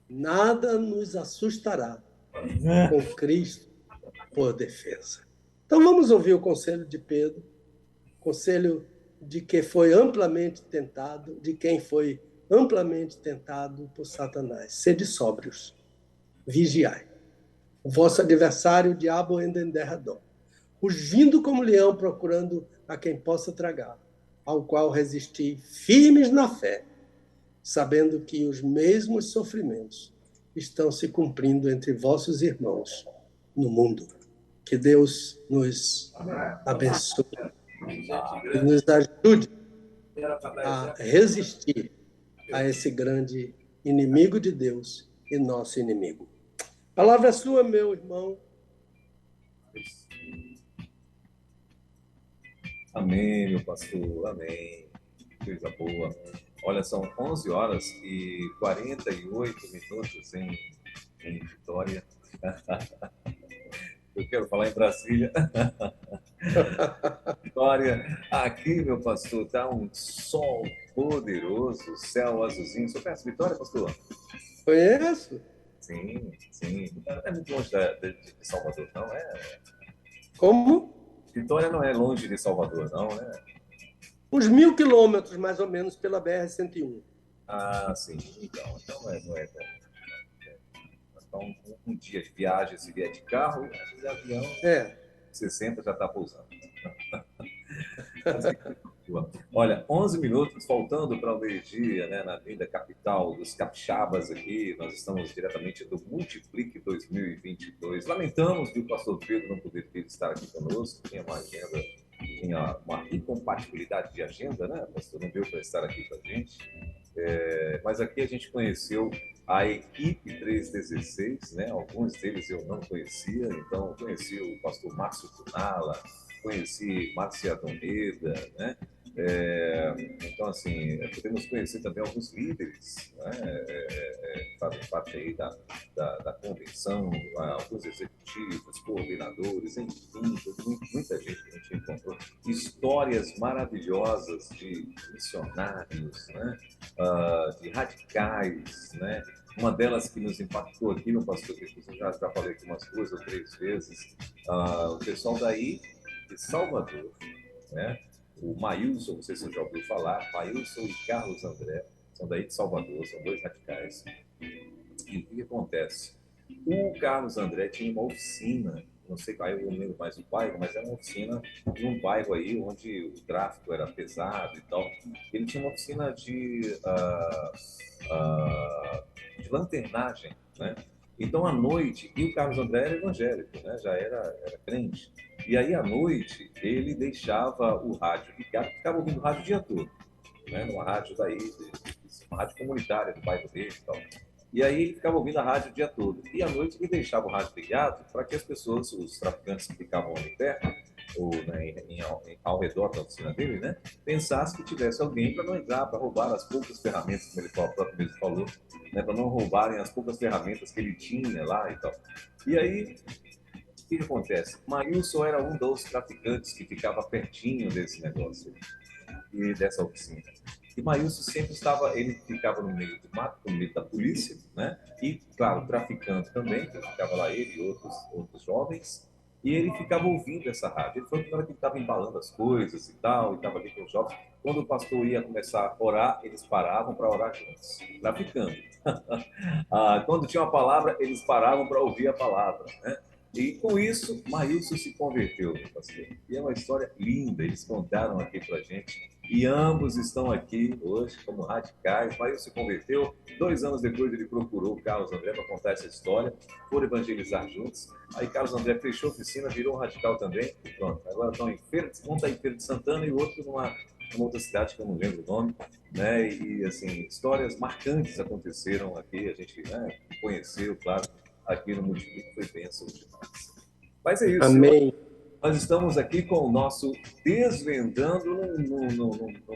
Nada nos assustará com Cristo por defesa. Então vamos ouvir o conselho de Pedro, conselho de que foi amplamente tentado, de quem foi amplamente tentado por Satanás. Sede sóbrios, vigiai. O vosso adversário, o diabo, anda em derredor, rugindo como leão, procurando a quem possa tragar, ao qual resisti firmes na fé, sabendo que os mesmos sofrimentos estão se cumprindo entre vossos irmãos no mundo. Que Deus nos abençoe e nos ajude a resistir a esse grande inimigo de Deus e nosso inimigo. A palavra é sua, meu irmão. Amém, meu pastor, amém. Coisa boa. Olha, são 11 horas e 48 minutos em Vitória. Eu quero falar em Brasília. Vitória, aqui, meu pastor, tá um sol poderoso, céu azulzinho. Você conhece Vitória, pastor? Conheço. Sim, sim. Não é muito longe de Salvador, não é? Como? Vitória não é longe de Salvador, não, né? Uns 1.000 quilômetros, mais ou menos, pela BR-101. Ah, sim. Então não é bom. Então, um dia de viagem, se vier de carro, de avião, 60 já está pousando. Olha, 11 minutos, faltando para o meio-dia, né, na Avenida Capital dos Capixabas aqui. Nós estamos diretamente do Multiplique 2022. Lamentamos que o pastor Pedro não poderia estar aqui conosco, tinha uma agenda, tinha uma incompatibilidade de agenda, né, pastor? Não deu para estar aqui com a gente. Mas aqui a gente conheceu a equipe 316, né? Alguns deles eu não conhecia, então eu conheci o pastor Márcio Tunala, conheci Márcia Adoneda, né? Então, assim, podemos conhecer também alguns líderes, né? Que fazem parte aí da convenção, alguns executivos, coordenadores, enfim, muita gente que a gente encontrou. Histórias maravilhosas de missionários, né? De radicais, né? Uma delas que nos impactou aqui, meu pastor, que eu já falei aqui umas 2 ou 3 vezes, o pessoal daí de Salvador, né? O Maílson, não sei se você já ouviu falar, Maílson e Carlos André, são daí de Salvador, são 2 radicais. E o que acontece? O Carlos André tinha uma oficina, não sei qual, eu não lembro mais o bairro, mas era uma oficina num bairro aí onde o tráfico era pesado e tal. Ele tinha uma oficina de lanternagem, né? Então, à noite, e o Carlos André era evangélico, né? Já era crente. E aí, à noite, ele deixava o rádio ligado, ficava ouvindo o rádio o dia todo, né? Numa rádio daí, uma rádio comunitária do bairro dele e tal. E aí, ele ficava ouvindo a rádio o dia todo. E à noite, ele deixava o rádio ligado para que as pessoas, os traficantes que ficavam ali perto, ou né, ao redor da oficina dele, né, pensassem que tivesse alguém para não entrar, para roubar as poucas ferramentas, como ele próprio mesmo falou, né, para não roubarem as poucas ferramentas que ele tinha lá e tal. E aí, o que acontece? Maílson era um dos traficantes que ficava pertinho desse negócio e dessa oficina. E Maílson sempre estava, ele ficava no meio do mato, no meio da polícia, né? E, claro, traficando também, que ficava lá ele e outros jovens. e ele ficava ouvindo essa rádio. Ele falou que na hora que ele estava embalando as coisas e tal, e estava ali com os jovens, quando o pastor ia começar a orar, eles paravam para orar juntos, traficando. Quando tinha uma palavra, eles paravam para ouvir a palavra, né? E com isso, Maílson se converteu, pastor. E é uma história linda, eles contaram aqui para a gente. E ambos estão aqui hoje como radicais. Maílson se converteu. 2 anos depois, ele procurou o Carlos André para contar essa história. Foram evangelizar juntos. Aí Carlos André fechou a oficina, virou um radical também. E pronto, agora estão em Feira, um está em Feira de Santana e o outro numa outra cidade que eu não lembro o nome, né? E assim, histórias marcantes aconteceram aqui, a gente, né, conheceu, claro, aqui no Multiplica, foi bênção demais. Mas é isso. Amém. Nós estamos aqui com o nosso Desvendando num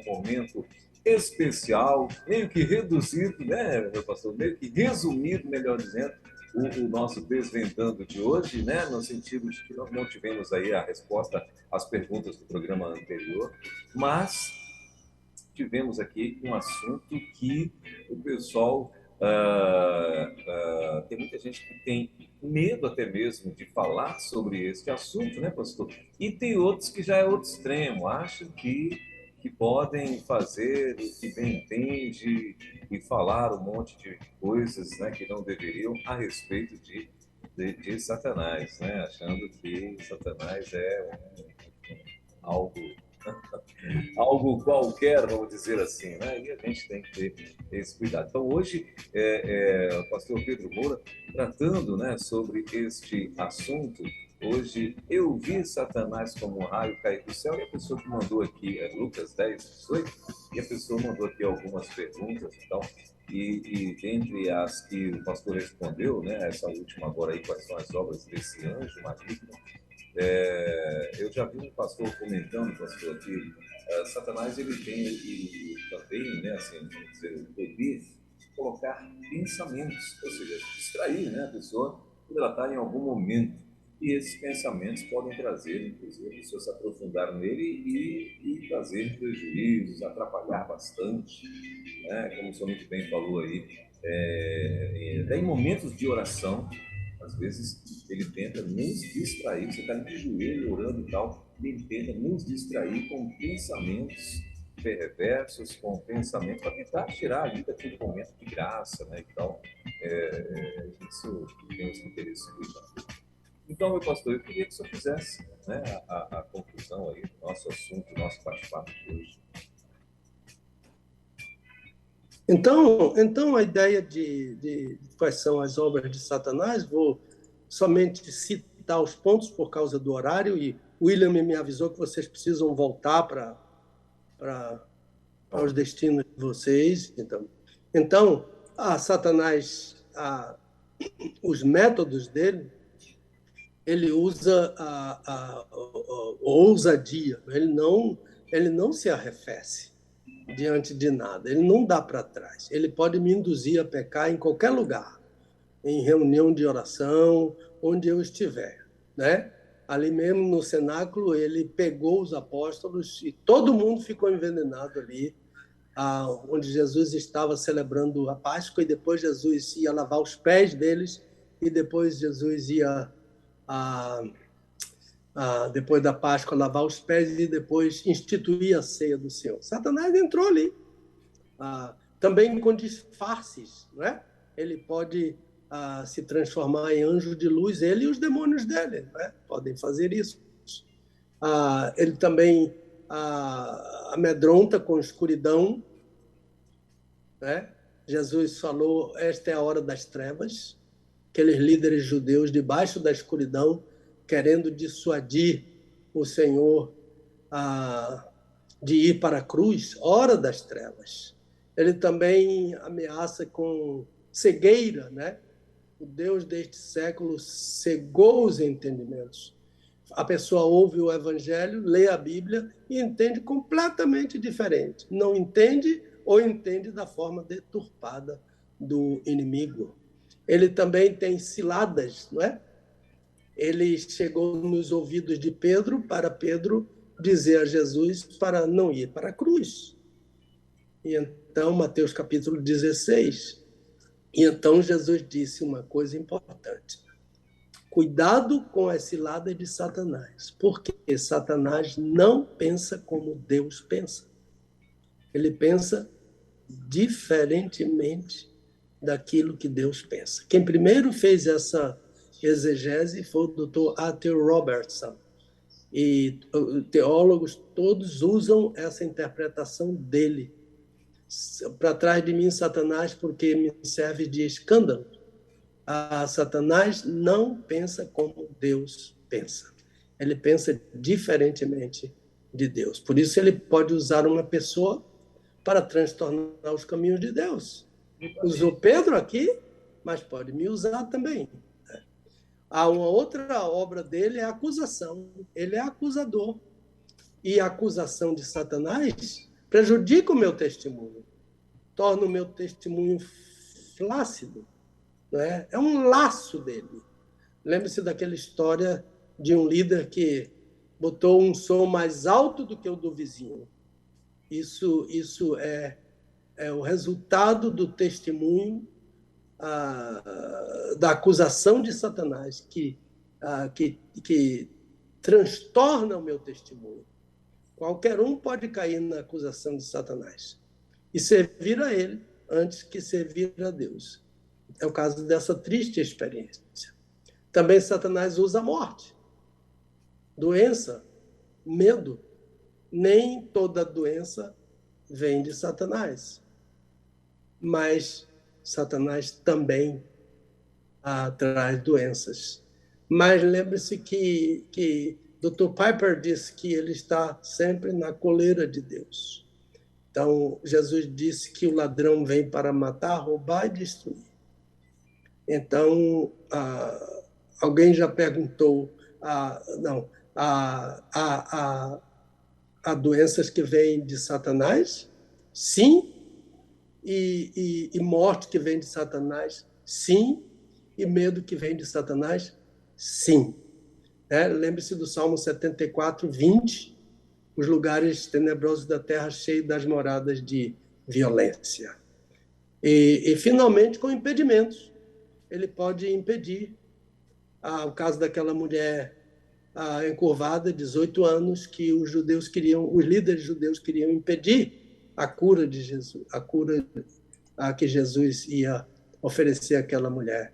momento especial, meio que reduzido, né, meu pastor? Meio que resumido, melhor dizendo, o nosso Desvendando de hoje, né, no sentido de que nós não tivemos aí a resposta às perguntas do programa anterior, mas tivemos aqui um assunto que o pessoal... tem muita gente que tem medo até mesmo de falar sobre este assunto, né, pastor? E tem outros que já é outro extremo, acham que podem fazer o que bem entende e falar um monte de coisas, né, que não deveriam a respeito de Satanás, né? Achando que Satanás é algo algo qualquer, vamos dizer assim, né? E a gente tem que ter esse cuidado. Então, hoje, o pastor Pedro Moura, tratando, né, sobre este assunto, hoje, eu vi Satanás como um raio cair do céu, e a pessoa que mandou aqui, Lucas 10, 18, e a pessoa mandou aqui algumas perguntas e tal, e dentre as que o pastor respondeu, né, essa última agora aí, quais são as obras desse anjo maligno, eu já vi um pastor comentando, pastor, que Satanás ele tem também, né, assim, vamos dizer, o poder de colocar pensamentos, ou seja, distrair, né, a pessoa quando ela está em algum momento. E esses pensamentos podem trazer, inclusive, a pessoa se aprofundar nele e trazer prejuízos, atrapalhar bastante, né, como o senhor muito bem falou aí, em momentos de oração. Às vezes ele tenta nos distrair, você está de joelho orando e tal, ele tenta nos distrair com pensamentos perversos, com pensamentos para tentar tirar ali daquele momento de graça, né, e tal. Isso temos que ter esse cuidado. Então, meu pastor, eu queria que o senhor fizesse, né, a conclusão aí do nosso assunto, do nosso bate-papo de hoje. Então a ideia de quais são as obras de Satanás, vou somente citar os pontos por causa do horário, e William me avisou que vocês precisam voltar para os destinos de vocês. Então Satanás, os métodos dele, ele usa a ousadia, ele não se arrefece diante de nada, ele não dá para trás. Ele pode me induzir a pecar em qualquer lugar, em reunião de oração, onde eu estiver, né? Ali mesmo no cenáculo, ele pegou os apóstolos e todo mundo ficou envenenado ali, onde Jesus estava celebrando a Páscoa, e depois Jesus ia lavar os pés deles, e depois Jesus ia, depois da Páscoa, lavar os pés e depois instituir a ceia do Senhor. Satanás entrou ali, também com disfarces, né? Ele pode se transformar em anjo de luz, ele e os demônios dele, né? Podem fazer isso. Ele também amedronta com escuridão, né? Jesus falou, esta é a hora das trevas, aqueles líderes judeus debaixo da escuridão, querendo dissuadir o Senhor de ir para a cruz, hora das trevas. Ele também ameaça com cegueira, né? O Deus deste século cegou os entendimentos. A pessoa ouve o Evangelho, lê a Bíblia e entende completamente diferente. Não entende ou entende da forma deturpada do inimigo. Ele também tem ciladas, não é? Ele chegou nos ouvidos de Pedro, para Pedro dizer a Jesus para não ir para a cruz. E então, Mateus capítulo 16, e então Jesus disse uma coisa importante. Cuidado com as ciladas de Satanás, porque Satanás não pensa como Deus pensa. Ele pensa diferentemente daquilo que Deus pensa. Quem primeiro fez essa exegese foi o Dr. Arthur Robertson. E teólogos todos usam essa interpretação dele. Para trás de mim, Satanás, porque me serve de escândalo. Satanás não pensa como Deus pensa. Ele pensa diferentemente de Deus. Por isso, ele pode usar uma pessoa para transtornar os caminhos de Deus. Usou Pedro aqui, mas pode me usar também. Uma outra obra dele é a acusação. Ele é acusador. E a acusação de Satanás prejudica o meu testemunho, torna o meu testemunho flácido. Não é? É um laço dele. Lembre-se daquela história de um líder que botou um som mais alto do que o do vizinho. Isso é o resultado do testemunho da acusação de Satanás, que transtorna o meu testemunho. Qualquer um pode cair na acusação de Satanás e servir a ele antes que servir a Deus. É o caso dessa triste experiência. Também Satanás usa a morte, doença, medo. Nem toda doença vem de Satanás, mas Satanás também traz doenças. Mas lembre-se que Dr. Piper disse que ele está sempre na coleira de Deus. Então, Jesus disse que o ladrão vem para matar, roubar e destruir. Então, alguém já perguntou, há doenças que vêm de Satanás? Sim. E morte que vem de Satanás? Sim. E medo que vem de Satanás? Sim. Lembre-se do Salmo 74, 20, os lugares tenebrosos da terra cheios das moradas de violência. E finalmente, com impedimentos. Ele pode impedir. O caso daquela mulher encurvada, 18 anos, que os líderes judeus queriam impedir a cura de Jesus, a cura que Jesus ia oferecer àquela mulher.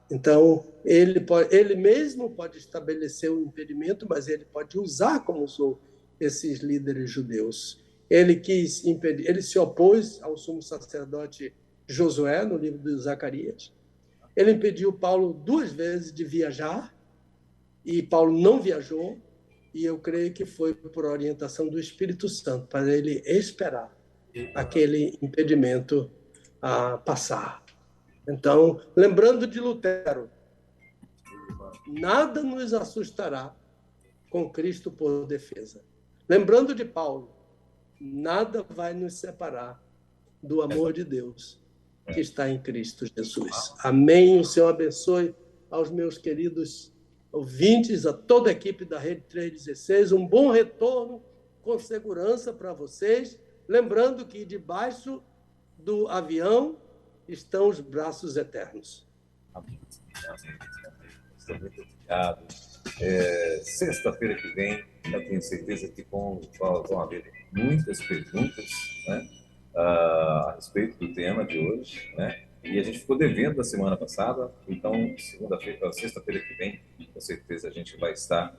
Então, ele mesmo pode estabelecer um impedimento, mas ele pode usar como usou esses líderes judeus. Ele quis impedir, ele se opôs ao sumo sacerdote Josué, no livro de Zacarias. Ele impediu Paulo 2 vezes de viajar, e Paulo não viajou, e eu creio que foi por orientação do Espírito Santo, para ele esperar aquele impedimento passar. Então, lembrando de Lutero, nada nos assustará com Cristo por defesa. Lembrando de Paulo, nada vai nos separar do amor de Deus que está em Cristo Jesus. Amém. O Senhor abençoe aos meus queridos ouvintes, a toda a equipe da Rede 316. Um bom retorno com segurança para vocês. Lembrando que debaixo do avião estão os braços eternos. Amém. Estou muito obrigado. Sexta-feira que vem, eu tenho certeza que vão haver muitas perguntas, né, a respeito do tema de hoje, né? E a gente ficou devendo da semana passada, então sexta-feira que vem, com certeza a gente vai estar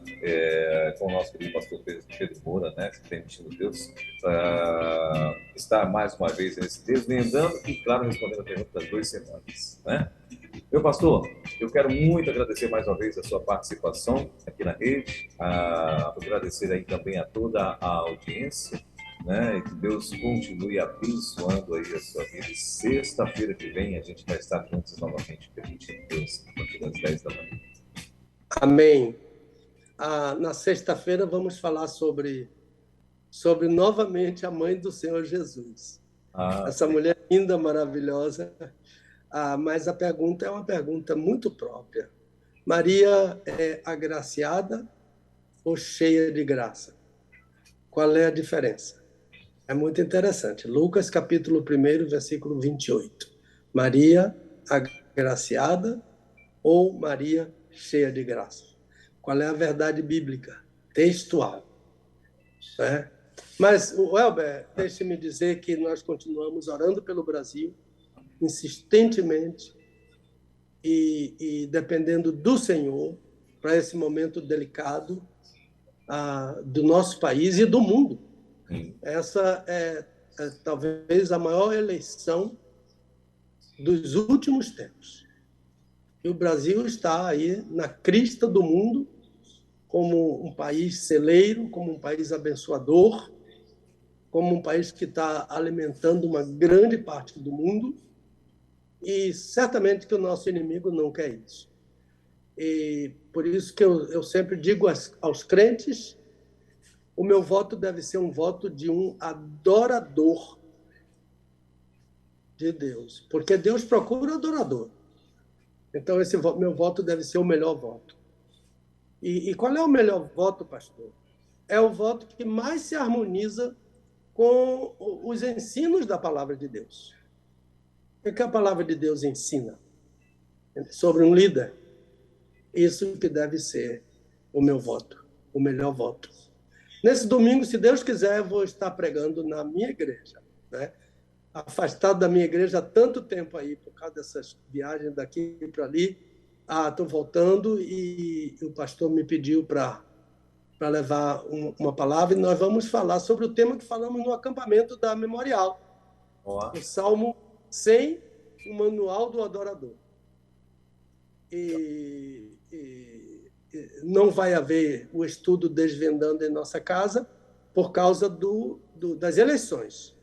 com o nosso querido pastor Pedro Moura, né, permitindo Deus, estar mais uma vez nesse texto, lembrando e, claro, respondendo a pergunta das 2 semanas, né? Meu pastor, eu quero muito agradecer mais uma vez a sua participação aqui na rede, agradecer aí também a toda a audiência, né? E que Deus continue abençoando aí a sua vida. E sexta-feira que vem a gente vai estar juntos novamente, permitindo Deus, a partir das 10 da manhã. Amém. Na sexta-feira vamos falar sobre novamente a mãe do Senhor Jesus. Essa mulher linda, maravilhosa. Mas a pergunta é uma pergunta muito própria. Maria é agraciada ou cheia de graça? Qual é a diferença? É muito interessante. Lucas, capítulo 1, versículo 28. Maria, agraciada ou Maria cheia de graça. Qual é a verdade bíblica, textual? Né? Mas, Welber, deixe-me dizer que nós continuamos orando pelo Brasil, insistentemente, e dependendo do Senhor, para esse momento delicado do nosso país e do mundo. Essa é talvez a maior eleição dos últimos tempos. E o Brasil está aí na crista do mundo, como um país celeiro, como um país abençoador, como um país que está alimentando uma grande parte do mundo, e certamente que o nosso inimigo não quer isso. E por isso que eu sempre digo aos crentes, o meu voto deve ser um voto de um adorador de Deus, porque Deus procura adorador. Então, esse meu voto deve ser o melhor voto. E qual é o melhor voto, pastor? É o voto que mais se harmoniza com os ensinos da palavra de Deus. O que a palavra de Deus ensina sobre um líder? Isso que deve ser o meu voto, o melhor voto. Nesse domingo, se Deus quiser, eu vou estar pregando na minha igreja, né? Afastado da minha igreja há tanto tempo aí, por causa dessas viagens daqui para ali. Estou voltando e o pastor me pediu para levar uma palavra, e nós vamos falar sobre o tema que falamos no acampamento da Memorial. Olá. O Salmo 100, o Manual do Adorador. E não vai haver o estudo Desvendando em nossa casa por causa das eleições.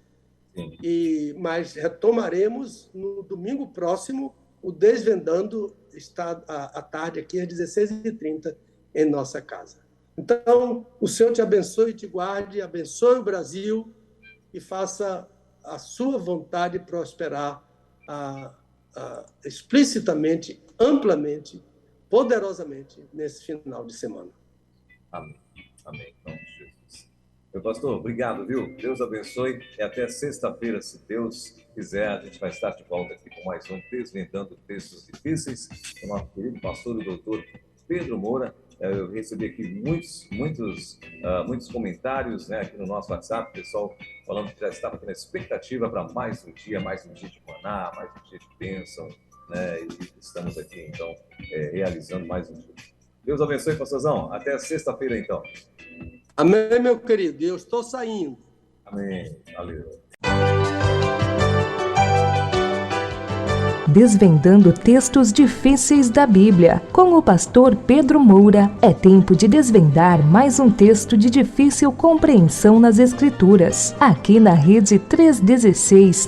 Mas retomaremos no domingo próximo o Desvendando, está à tarde aqui às 16h30 em nossa casa. Então, o Senhor te abençoe e te guarde, abençoe o Brasil e faça a sua vontade prosperar explicitamente, amplamente, poderosamente nesse final de semana. Amém. Amém. Em nome de Jesus. Meu pastor, obrigado, viu? Deus abençoe. E até sexta-feira, se Deus quiser, a gente vai estar de volta aqui com mais um Desvendando Textos Difíceis, com o nosso querido pastor e doutor Pedro Moura. Eu recebi aqui muitos comentários, né, aqui no nosso WhatsApp, o pessoal falando que já estava aqui na expectativa para mais um dia de maná, mais um dia de bênção, né, e estamos aqui, então, realizando mais um dia. Deus abençoe, pastorzão. Até sexta-feira, então. Amém, meu querido. Eu estou saindo. Amém. Valeu. Desvendando textos difíceis da Bíblia. Com o pastor Pedro Moura, é tempo de desvendar mais um texto de difícil compreensão nas Escrituras. Aqui na Rede 316,